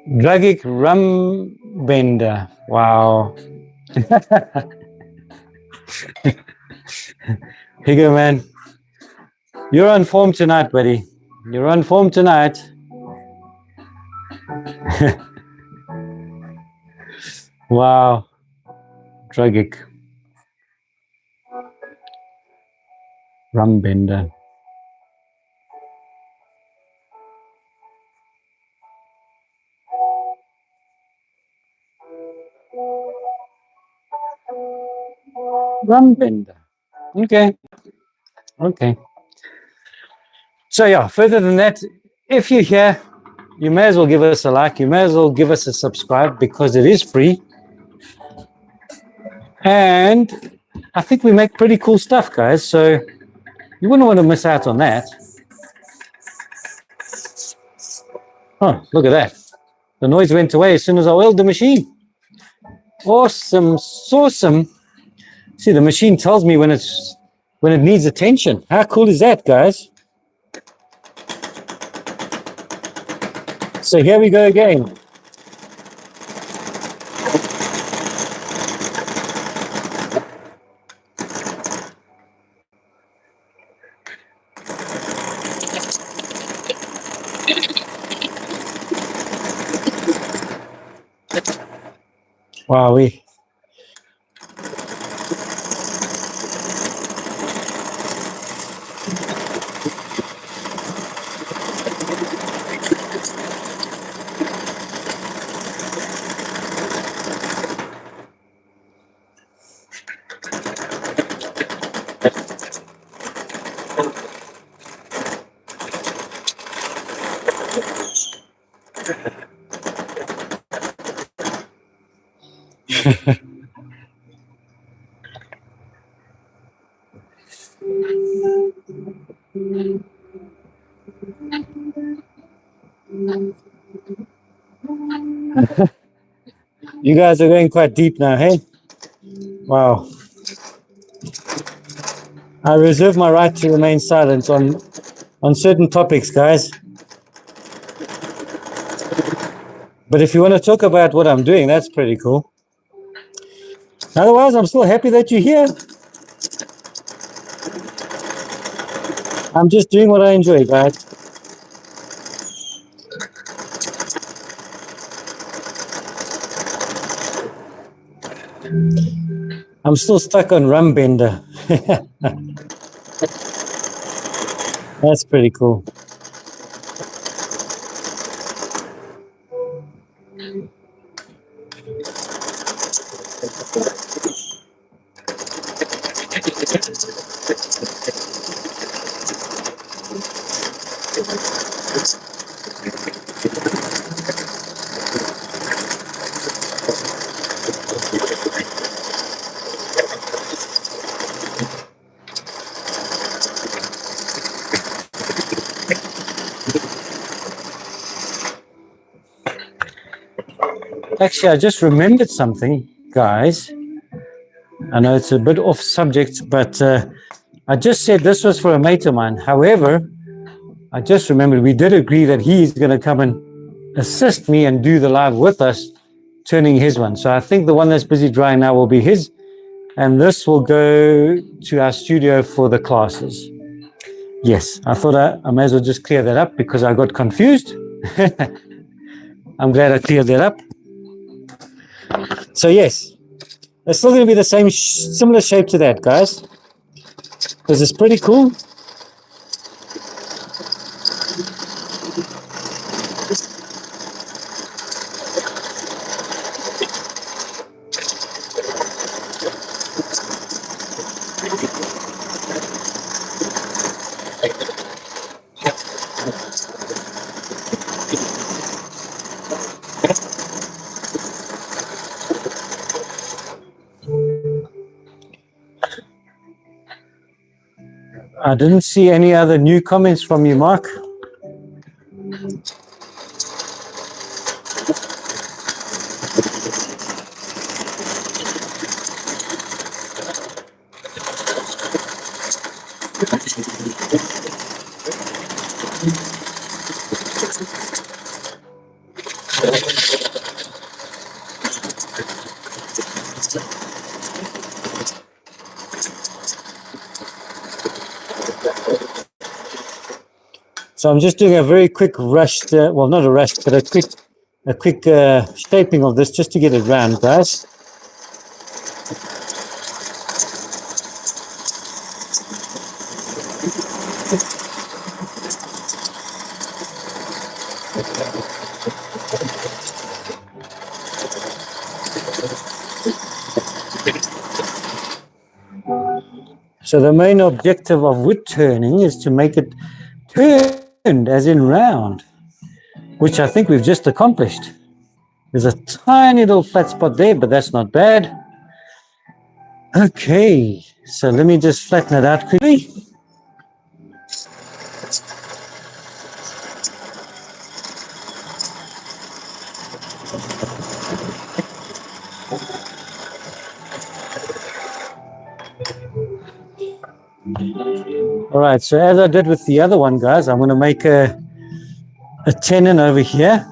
Dragic Rum Bender. Wow. Here you go, man. You're on form tonight, buddy. You're on form tonight. Wow. Dragic Rum Bender. Rum Bender. Okay. Okay. So yeah, further than that, if you're here, you may as well give us a like. You may as well give us a subscribe because it is free. And I think we make pretty cool stuff, guys. So you wouldn't want to miss out on that. Oh, look at that. The noise went away as soon as I oiled the machine. Awesome, awesome. See, the machine tells me when it needs attention. How cool is that, guys? So here we go again. Wow, you guys are going quite deep now, hey? Wow. I reserve my right to remain silent on certain topics, guys. But if you want to talk about what I'm doing, that's pretty cool. Otherwise, I'm still happy that you're here. I'm just doing what I enjoy, guys. I'm still stuck on Rum Bender. That's pretty cool. Actually, I just remembered something, guys. I know it's a bit off subject, but I just said this was for a mate of mine. However, I just remembered we did agree that he's going to come and assist me and do the live with us, turning his one. So I think the one that's busy drying now will be his, and this will go to our studio for the classes. Yes, I thought I may as well just clear that up because I got confused. I'm glad I cleared that up. So yes, it's still going to be the same, similar shape to that, guys, because it's pretty cool. I didn't see any other new comments from you, Mark. So I'm just doing a very quick rushed, well, not a rush, but a quick shaping of this just to get it round, guys. So the main objective of wood turning is to make it turned, as in round, which I think we've just accomplished. There's a tiny little flat spot there, but that's not bad. Okay, so let me just flatten it out quickly. All right, so as I did with the other one, guys, I'm going to make a tenon over here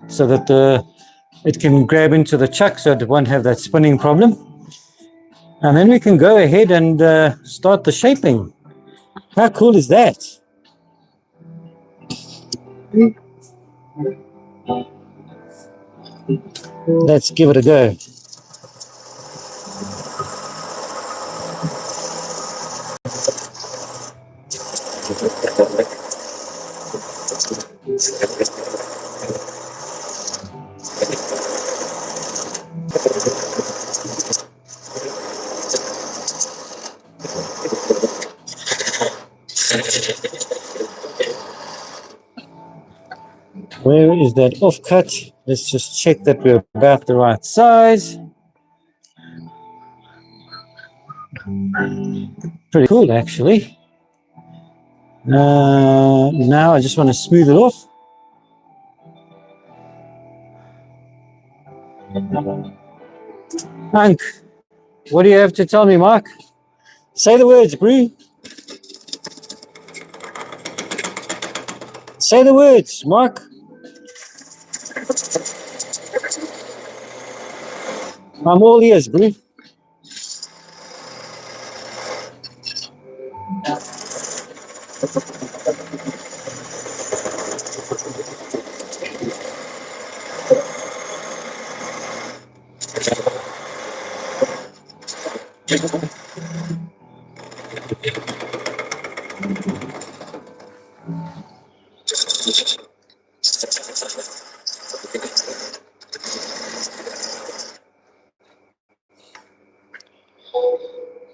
so that it can grab into the chuck so it won't have that spinning problem. And then we can go ahead and start the shaping. How cool is that? Let's give it a go. Where is that offcut? Let's just check that we're about the right size. Pretty cool, actually. Now I just want to smooth it off. Hank, what do you have to tell me, Mark? Say the words, Bree. Say the words, Mark. I'm all ears, bro.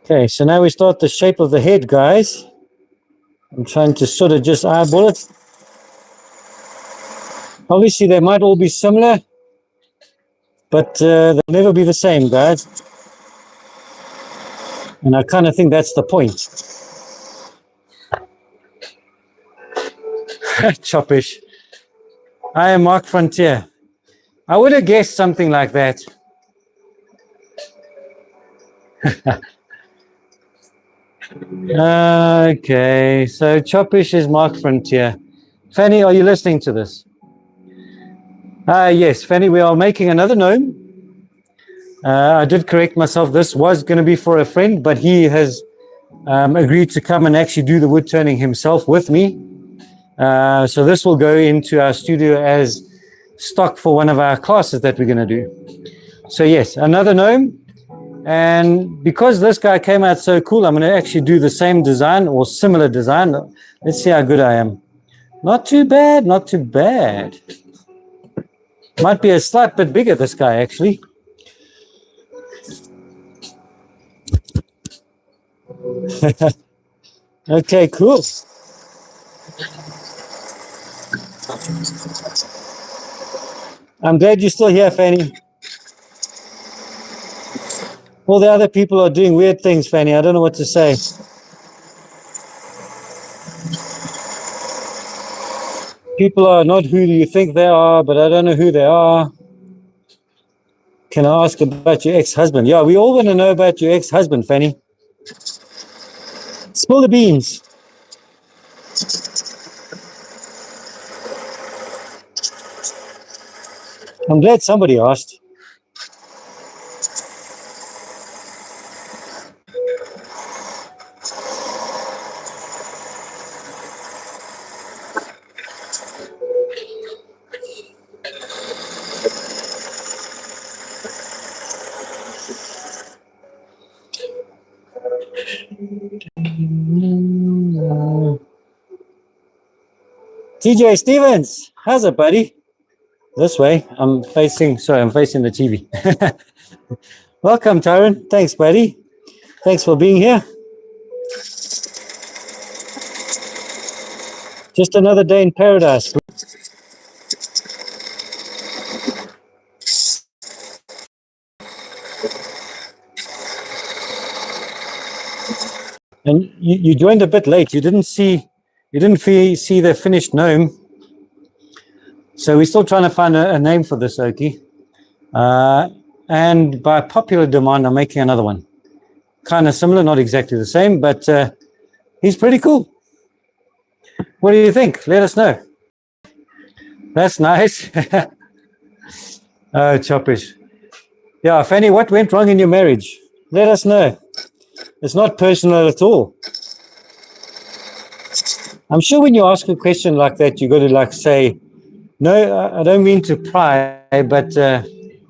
Okay, so now we start the shape of the head, guys. I'm trying to sort of just eyeball it. Obviously, they might all be similar, but they'll never be the same, guys. And I kind of think that's the point. Choppish. I am Mark Frontier. I would have guessed something like that. Okay, so Choppish is Mark Frontier. Fanny, are you listening to this? Yes, Fanny, we are making another gnome. I did correct myself. This was going to be for a friend, but he has agreed to come and actually do the wood turning himself with me. So this will go into our studio as stock for one of our classes that we're going to do. So yes, another gnome. And because this guy came out so cool, I'm going to actually do the same design or similar design. Let's see how good I am. Not too bad, not too bad. Might be a slight bit bigger, this guy, actually. Okay, cool. I'm glad you're still here, Fanny. All the other people are doing weird things, Fanny. I don't know what to say. People are not who you think they are, but I don't know who they are. Can I ask about your ex-husband? Yeah, we all want to know about your ex-husband, Fanny. Spill the beans. I'm glad somebody asked. TJ Stevens, how's it, buddy? This way. I'm facing the TV. Welcome, Tyron. Thanks, buddy. Thanks for being here. Just another day in paradise. And you joined a bit late. You didn't see the finished gnome. So we're still trying to find a name for this Oki. And by popular demand, I'm making another one. Kind of similar, not exactly the same, but he's pretty cool. What do you think? Let us know. That's nice. Oh, choppish. Yeah, Fanny, what went wrong in your marriage? Let us know. It's not personal at all. I'm sure when you ask a question like that, you got to say, no, I don't mean to pry, but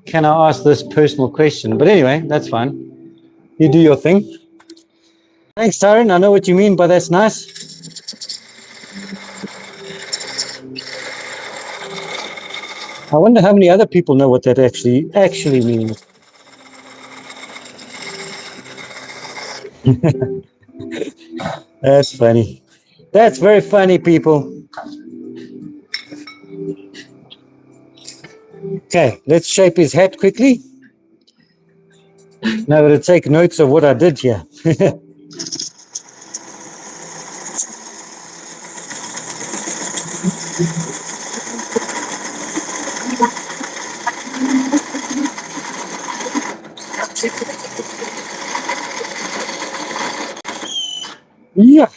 can I ask this personal question? But anyway, that's fine. You do your thing. Thanks, Tyron. I know what you mean by that's nice. I wonder how many other people know what that actually means. That's funny. That's very funny, people. Okay, let's shape his hat quickly. Now I'm going to take notes of what I did here. Yeah.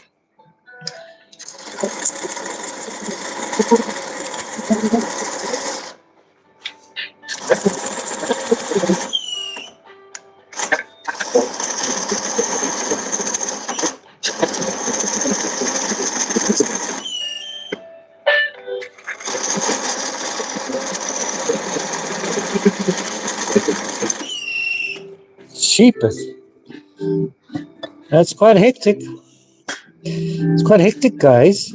Sheepers. That's quite hectic. It's quite hectic, guys.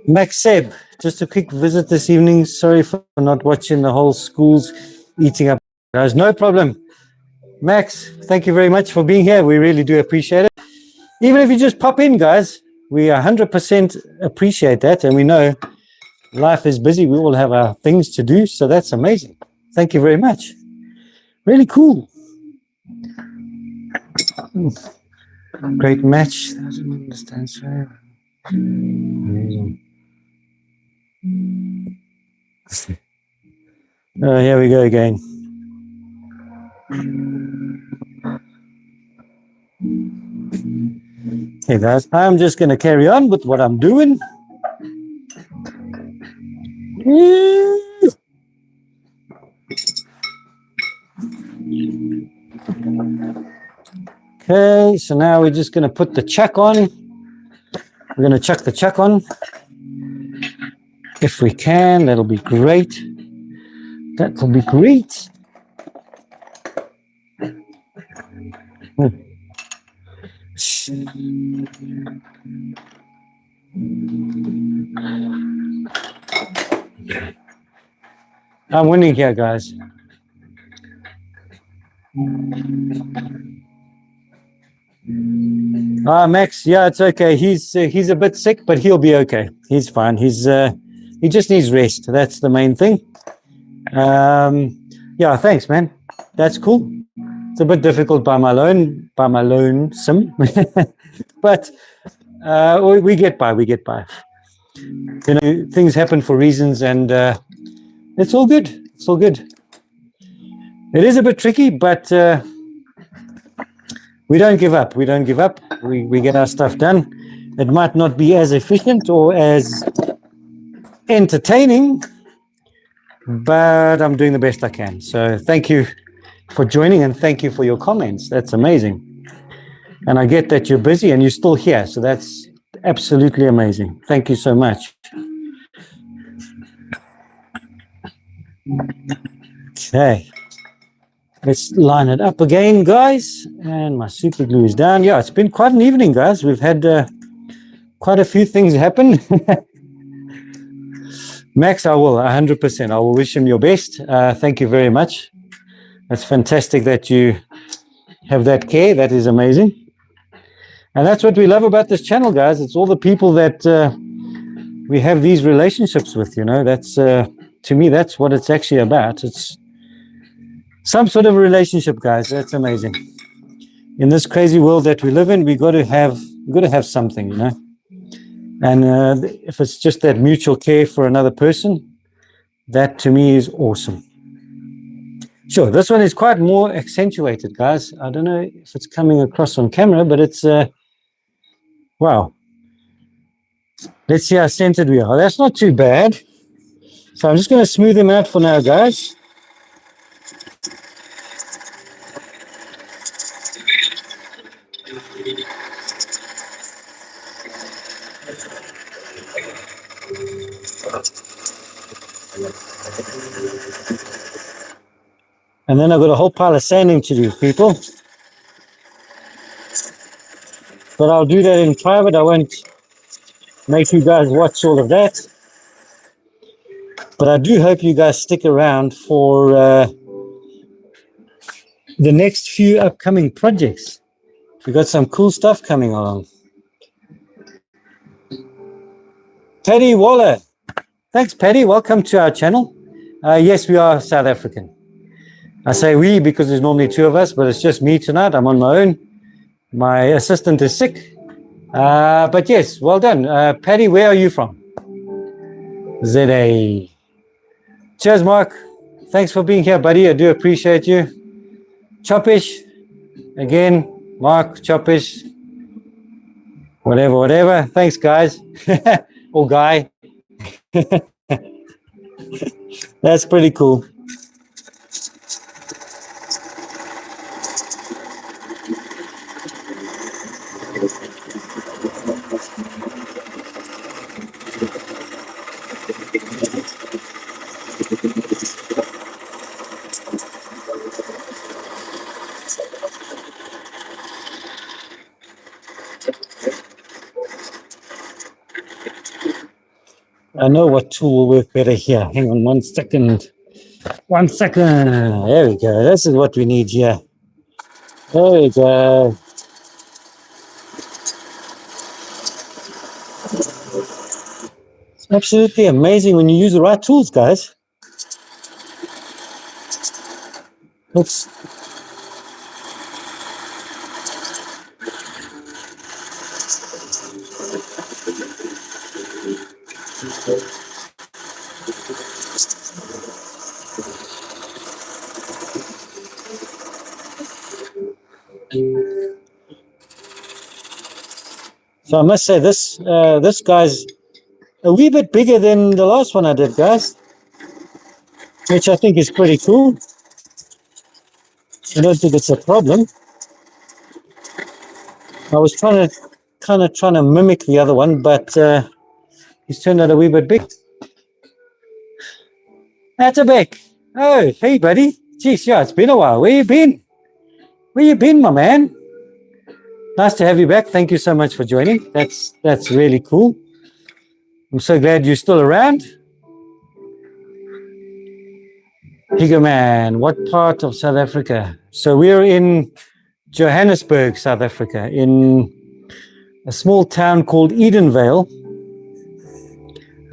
Max Seb, just a quick visit this evening. Sorry for not watching the whole school's eating up. Guys, no problem. Max, thank you very much for being here. We really do appreciate it. Even if you just pop in, guys, we 100% appreciate that. And we know life is busy. We all have our things to do. So that's amazing. Thank you very much. Really cool. Great match. I don't understand. Sorry. Amazing. Oh, here we go again. Hey guys, I'm just going to carry on with what I'm doing. Okay, so now we're just going to put the chuck on. We're going to chuck the chuck on. If we can, that'll be great. That will be great. I'm winning here, guys. Max, yeah, it's okay. He's a bit sick, but he'll be okay. He's fine. He just needs rest. That's the main thing. Yeah, thanks, man. That's cool. It's a bit difficult by my lonesome, but we get by. We get by. You know, things happen for reasons, and it's all good. It's all good. It is a bit tricky, but we don't give up. We don't give up. We get our stuff done. It might not be as efficient or as entertaining, but I'm doing the best I can. So thank you for joining, and thank you for your comments. That's amazing. And I get that you're busy and you're still here. So that's absolutely amazing. Thank you so much. Okay. Let's line it up again, guys. And my super glue is down. Yeah, it's been quite an evening, guys. We've had quite a few things happen. Max, I will, 100%. I will wish him your best. Thank you very much. It's fantastic that you have that care. That is amazing. And that's what we love about this channel, guys. It's all the people that we have these relationships with, you know. That's, to me, that's what it's actually about. It's some sort of relationship, guys. That's amazing. In this crazy world that we live in, we got to have something, you know. And if it's just that mutual care for another person, that to me is awesome. Sure, this one is quite more accentuated, guys. I don't know if it's coming across on camera, but it's, wow. Let's see how centered we are. That's not too bad. So I'm just going to smooth them out for now, guys. And then I've got a whole pile of sanding to do, people. But I'll do that in private. I won't make you guys watch all of that. But I do hope you guys stick around for the next few upcoming projects. We got some cool stuff coming along. Paddy Waller. Thanks, Paddy. Welcome to our channel. Yes, we are South African. I say we because there's normally two of us, but it's just me tonight. I'm on my own. My assistant is sick. But yes, well done. Paddy, where are you from? ZA. Cheers, Mark. Thanks for being here, buddy. I do appreciate you. Chopish. Again, Mark, Chopish. Whatever. Thanks, guys. Or guy. That's pretty cool. I know what tool will work better here. Hang on 1 second. 1 second. There we go. This is what we need here. There we go. It's absolutely amazing when you use the right tools, guys. Let's. So I must say this guy's a wee bit bigger than the last one I did, guys, which I think is pretty cool. I don't think it's a problem. I was trying to mimic the other one, but he's turned out a wee bit big. That's a big. Oh, hey, buddy. Geez, yeah, it's been a while. Where you been? Where you been, my man? Nice to have you back. Thank you so much for joining. That's really cool. I'm so glad you're still around. Higaman, what part of South Africa? So we're in Johannesburg, South Africa, in a small town called Edenvale.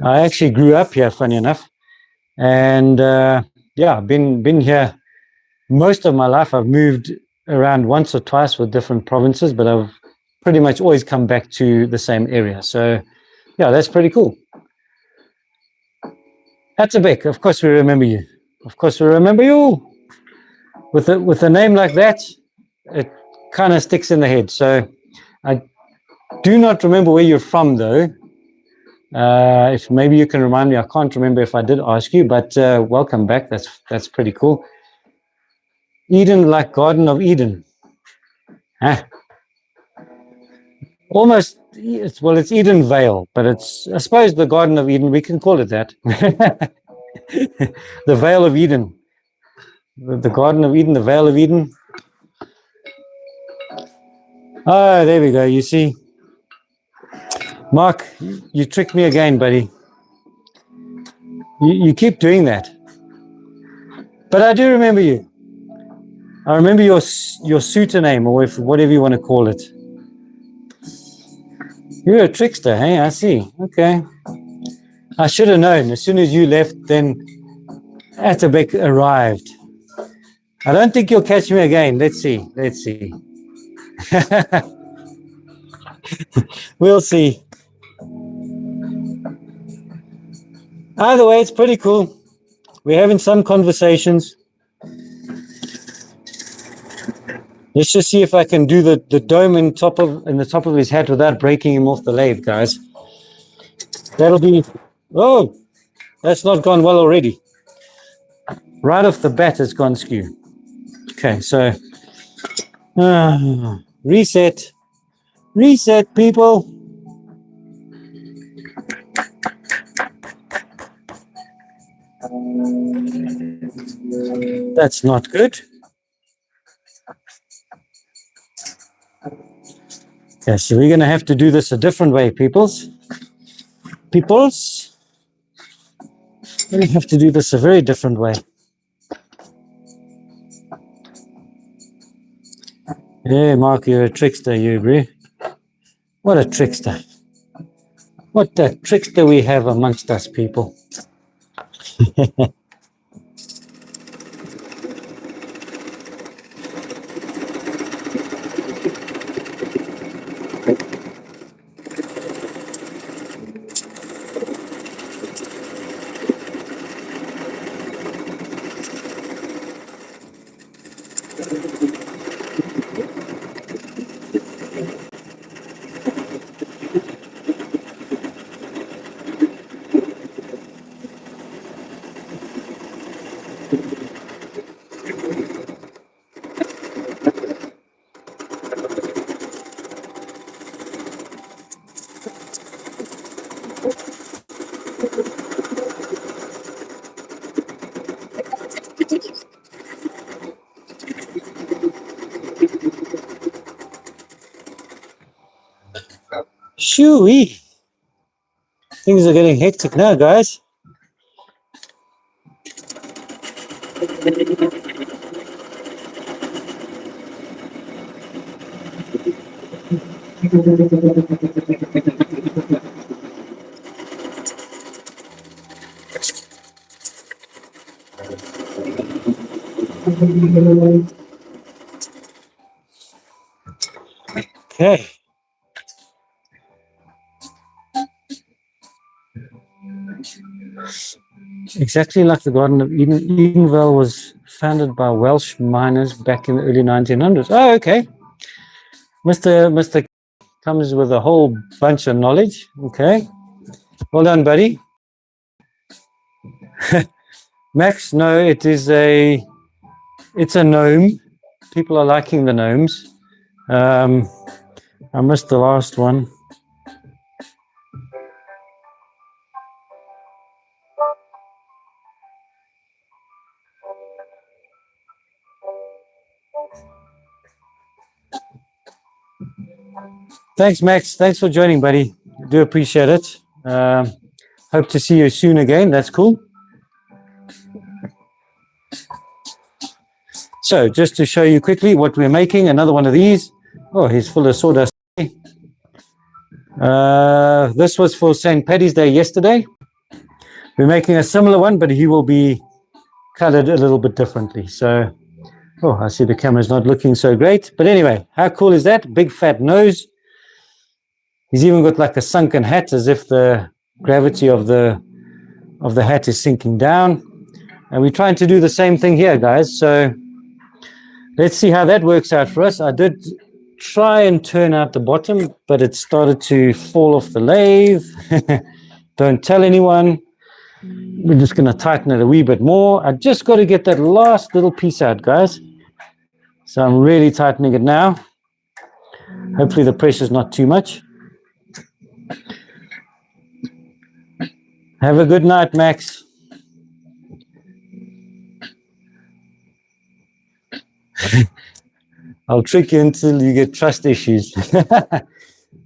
I actually grew up here, funny enough. And yeah, been here most of my life. I've moved around once or twice with different provinces, but I've pretty much always come back to the same area. So yeah, that's pretty cool. Atabek, of course we remember you. Of course we remember you. With a name like that, it kind of sticks in the head. So I do not remember where you're from, though. If maybe you can remind me, I can't remember if I did ask you, but welcome back. That's pretty cool. Eden, like Garden of Eden. Huh? Almost, it's Eden Vale, but it's, I suppose, the Garden of Eden. We can call it that. The Vale of Eden. The Garden of Eden, the Vale of Eden. Oh, there we go. You see, Mark, you tricked me again, buddy. You keep doing that. But I do remember you. I remember your pseudonym, or whatever you want to call it. You're a trickster, hey? I see. Okay. I should have known. As soon as you left, then Atabek arrived. I don't think you'll catch me again. Let's see. We'll see. Either way, it's pretty cool. We're having some conversations. Let's just see if I can do the dome in the top of his hat without breaking him off the lathe, guys. That'll be... Oh, that's not gone well already. Right off the bat, it's gone skew. Okay, so... reset. Reset, people. That's not good. Okay, so we're going to have to do this a different way, peoples. peoples. We have to do this a very different way. Yeah, Mark, you're a trickster, you agree? What a trickster. What a trickster we have amongst us people. Shoo-wee. Things are getting hectic now, guys. Okay. Exactly like the Garden of Eden, Edenvale was founded by Welsh miners back in the early 1900s. Oh, okay. Mr. comes with a whole bunch of knowledge. Okay. Well done, buddy. Max, no, it's a gnome. People are liking the gnomes. I missed the last one. Thanks, Max. Thanks for joining, buddy. I do appreciate it. Hope to see you soon again. That's cool. So just to show you quickly what we're making, another one of these. Oh, he's full of sawdust. This was for St. Paddy's Day yesterday. We're making a similar one, but he will be colored a little bit differently. So, oh, I see the camera's not looking so great. But anyway, how cool is that? Big fat nose. He's even got like a sunken hat as if the gravity of the hat is sinking down. And we're trying to do the same thing here, guys. So let's see how that works out for us. I did try and turn out the bottom, but it started to fall off the lathe. Don't tell anyone. We're just going to tighten it a wee bit more. I just got to get that last little piece out, guys. So I'm really tightening it now. Hopefully the pressure's not too much. Have a good night, Max. I'll trick you until you get trust issues.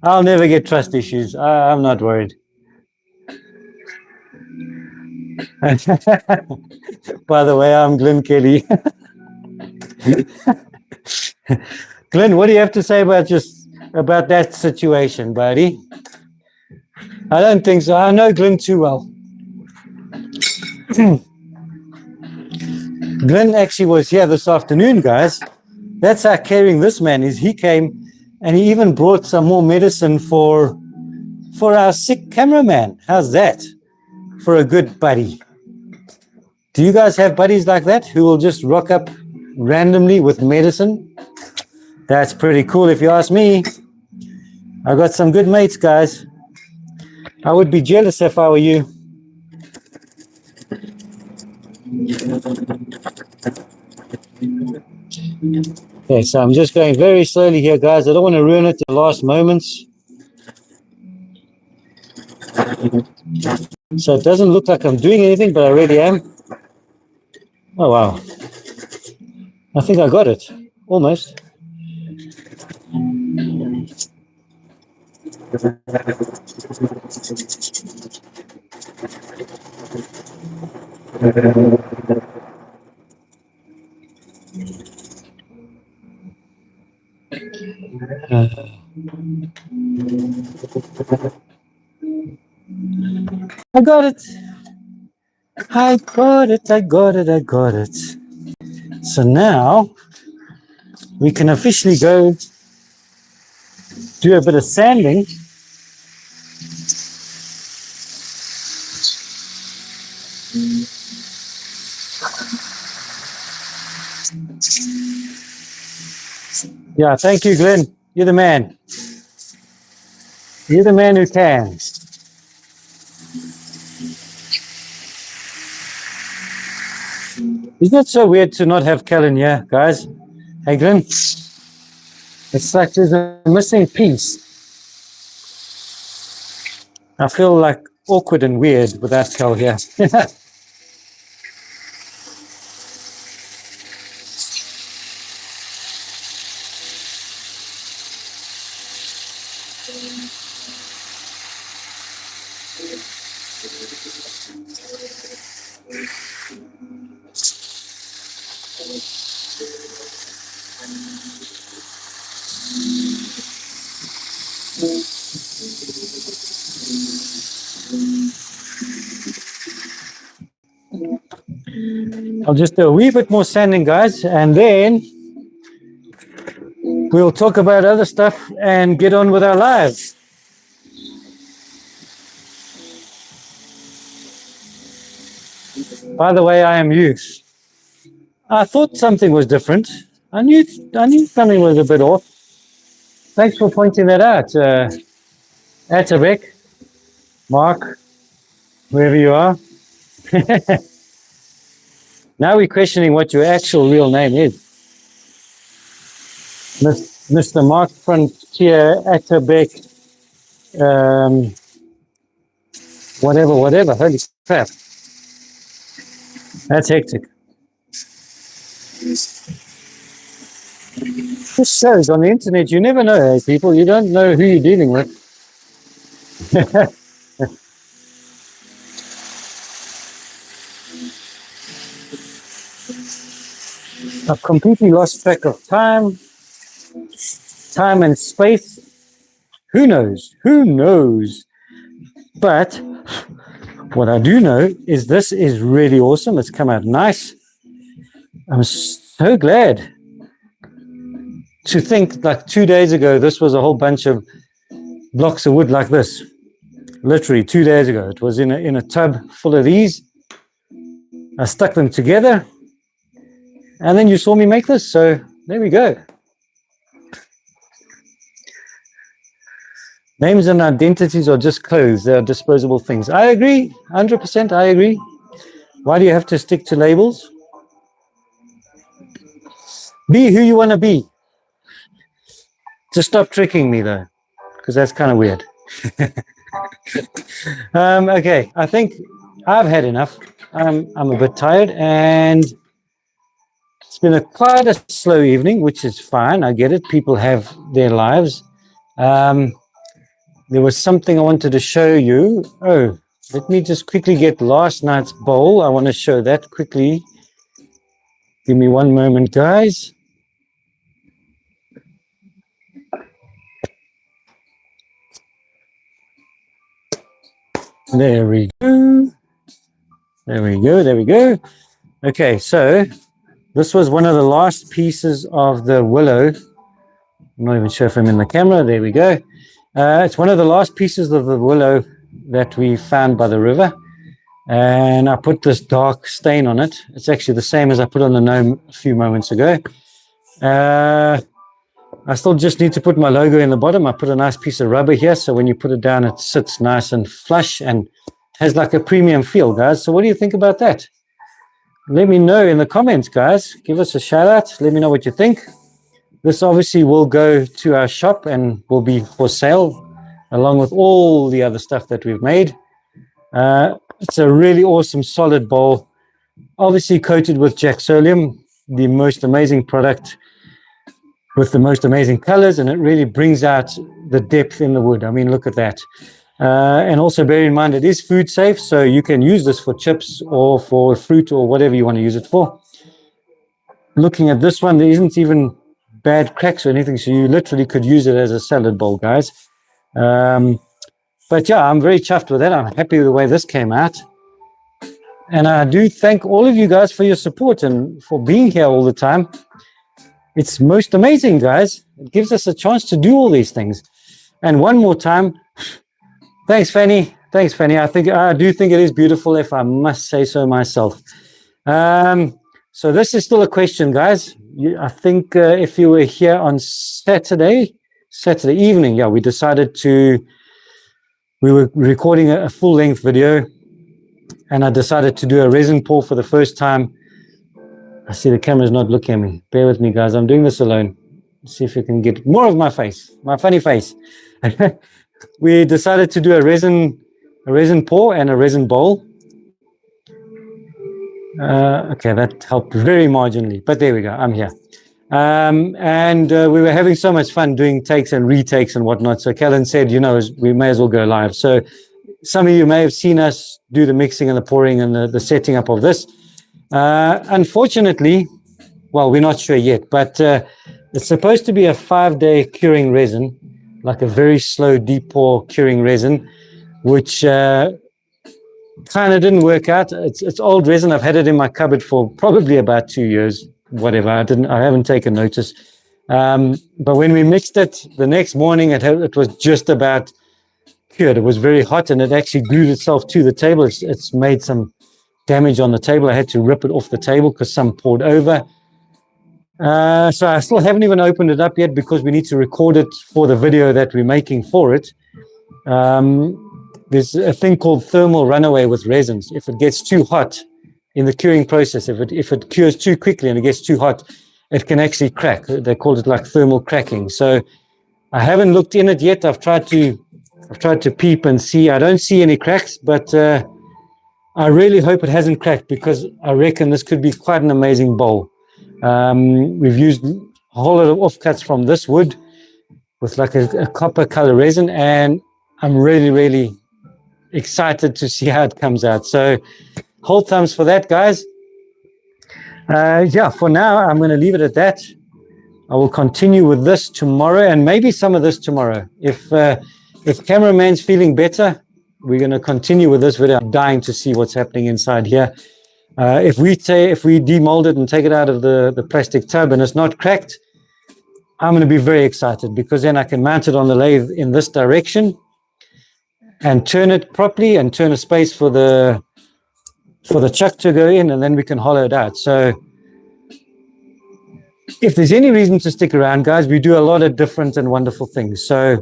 I'll never get trust issues. I'm not worried. By the way, I'm Glenn Kelly. Glenn, what do you have to say about that situation, buddy? I don't think so. I know Glenn too well. Glenn actually was here this afternoon, guys. That's how caring this man is. He came and he even brought some more medicine for our sick cameraman. How's that? For a good buddy. Do you guys have buddies like that who will just rock up randomly with medicine? That's pretty cool if you ask me. I got some good mates, guys. I would be jealous if I were you. Okay, so I'm just going very slowly here, guys. I don't want to ruin it the last moments. So it doesn't look like I'm doing anything, but I really am. Oh, wow. I think I got it. Almost. I got it. I got it. I got it. I got it. So now we can officially go do a bit of sanding. Yeah, thank you, Glenn. You're the man. You're the man who can. Isn't it so weird to not have Kellen here, guys? Hey, Glenn. It's like there's a missing piece. I feel like awkward and weird without Cal here. I'll just do a wee bit more sanding, guys, and then we'll talk about other stuff and get on with our lives. By the way, I am youth. I thought something was different. I knew something was a bit off. Thanks for pointing that out, Atterbeck, Mark, wherever you are. Now we're questioning what your actual real name is. Mr. Mark Frontier Atterbeck, whatever. Holy crap. That's hectic. This shows on the internet, you never know, hey, people. You don't know who you're dealing with. I've completely lost track of time and space. Who knows? Who knows? But what I do know is this is really awesome. It's come out nice. I'm so glad to think like 2 days ago, this was a whole bunch of blocks of wood like this. Literally 2 days ago. It was in a tub full of these. I stuck them together. And then you saw me make this. So there we go. Names and identities are just clothes. They are disposable things. I agree. 100% I agree. Why do you have to stick to labels? Be who you want to be. Just stop tricking me though, because that's kind of weird. Okay, I think I've had enough. I'm a bit tired and it's been quite a slow evening, which is fine. I get it. People have their lives. There was something I wanted to show you. Oh, let me just quickly get last night's bowl. I want to show that quickly. Give me one moment, guys. There we go. There we go. There we go. Okay, so this was one of the last pieces of the willow. I'm not even sure if I'm in the camera. There we go. It's one of the last pieces of the willow that we found by the river. And I put this dark stain on it. It's actually the same as I put on the gnome a few moments ago. I still just need to put my logo in the bottom. I put a nice piece of rubber here, so when you put it down, it sits nice and flush and has like a premium feel, guys. So what do you think about that? Let me know in the comments, guys. Give us a shout out. Let me know what you think. This obviously will go to our shop and will be for sale along with all the other stuff that we've made. It's a really awesome solid bowl, obviously coated with Jacksolium, the most amazing product with the most amazing colors, and it really brings out the depth in the wood. I mean, look at that. And also bear in mind, it is food safe, so you can use this for chips or for fruit or whatever you want to use it for. Looking at this one, there isn't even bad cracks or anything, so you literally could use it as a salad bowl, guys. But yeah, I'm very chuffed with that. I'm happy with the way this came out. And I do thank all of you guys for your support and for being here all the time. It's most amazing, guys. It gives us a chance to do all these things. And one more time, thanks, Fanny. Thanks, Fanny. I do think it is beautiful, if I must say so myself. So this is still a question, guys. I think if you were here on Saturday evening, yeah, we were recording a full-length video, and I decided to do a resin pour for the first time. I see the camera's not looking at me. Bear with me, guys. I'm doing this alone. Let's see if we can get more of my face, my funny face. We decided to do a resin pour and a resin bowl. Okay, that helped very marginally, but there we go. I'm here. And we were having so much fun doing takes and retakes and whatnot. So Kellen said, we may as well go live. So some of you may have seen us do the mixing and the pouring and the setting up of this. Unfortunately, well, we're not sure yet, but it's supposed to be a 5-day curing resin, like a very slow deep pour curing resin, which kind of didn't work out. It's old resin. I've had it in my cupboard for probably about 2 years, whatever. I haven't taken notice. But when we mixed it the next morning, it was just about cured. It was very hot, and it actually glued itself to the table. It's made some damage on the table. I had to rip it off the table because some poured over. So I still haven't even opened it up yet because we need to record it for the video that we're making for it. There's a thing called thermal runaway with resins. If it gets too hot in the curing process, if it cures too quickly and it gets too hot, it can actually crack. They call it like thermal cracking. So I haven't looked in it yet. I've tried to peep and see. I don't see any cracks, but I really hope it hasn't cracked, because I reckon this could be quite an amazing bowl. We've used a whole lot of offcuts from this wood with like a copper color resin, and I'm really, really excited to see how it comes out. So hold thumbs for that, guys. Yeah, for now, I'm going to leave it at that. I will continue with this tomorrow, and maybe some of this tomorrow. If cameraman's feeling better, we're going to continue with this video. I'm dying to see what's happening inside here. If we demold it and take it out of the plastic tub and it's not cracked, I'm going to be very excited, because then I can mount it on the lathe in this direction and turn it properly and turn a space for the chuck to go in, and then we can hollow it out. So if there's any reason to stick around, guys, we do a lot of different and wonderful things. So,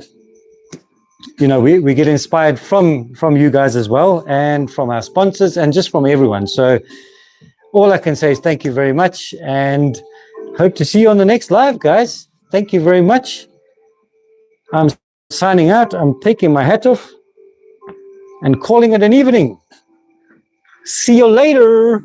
we get inspired from you guys as well, and from our sponsors, and just from everyone. So all I can say is thank you very much, and hope to see you on the next live, guys. Thank you very much. I'm signing out. I'm taking my hat off and calling it an evening. See you later.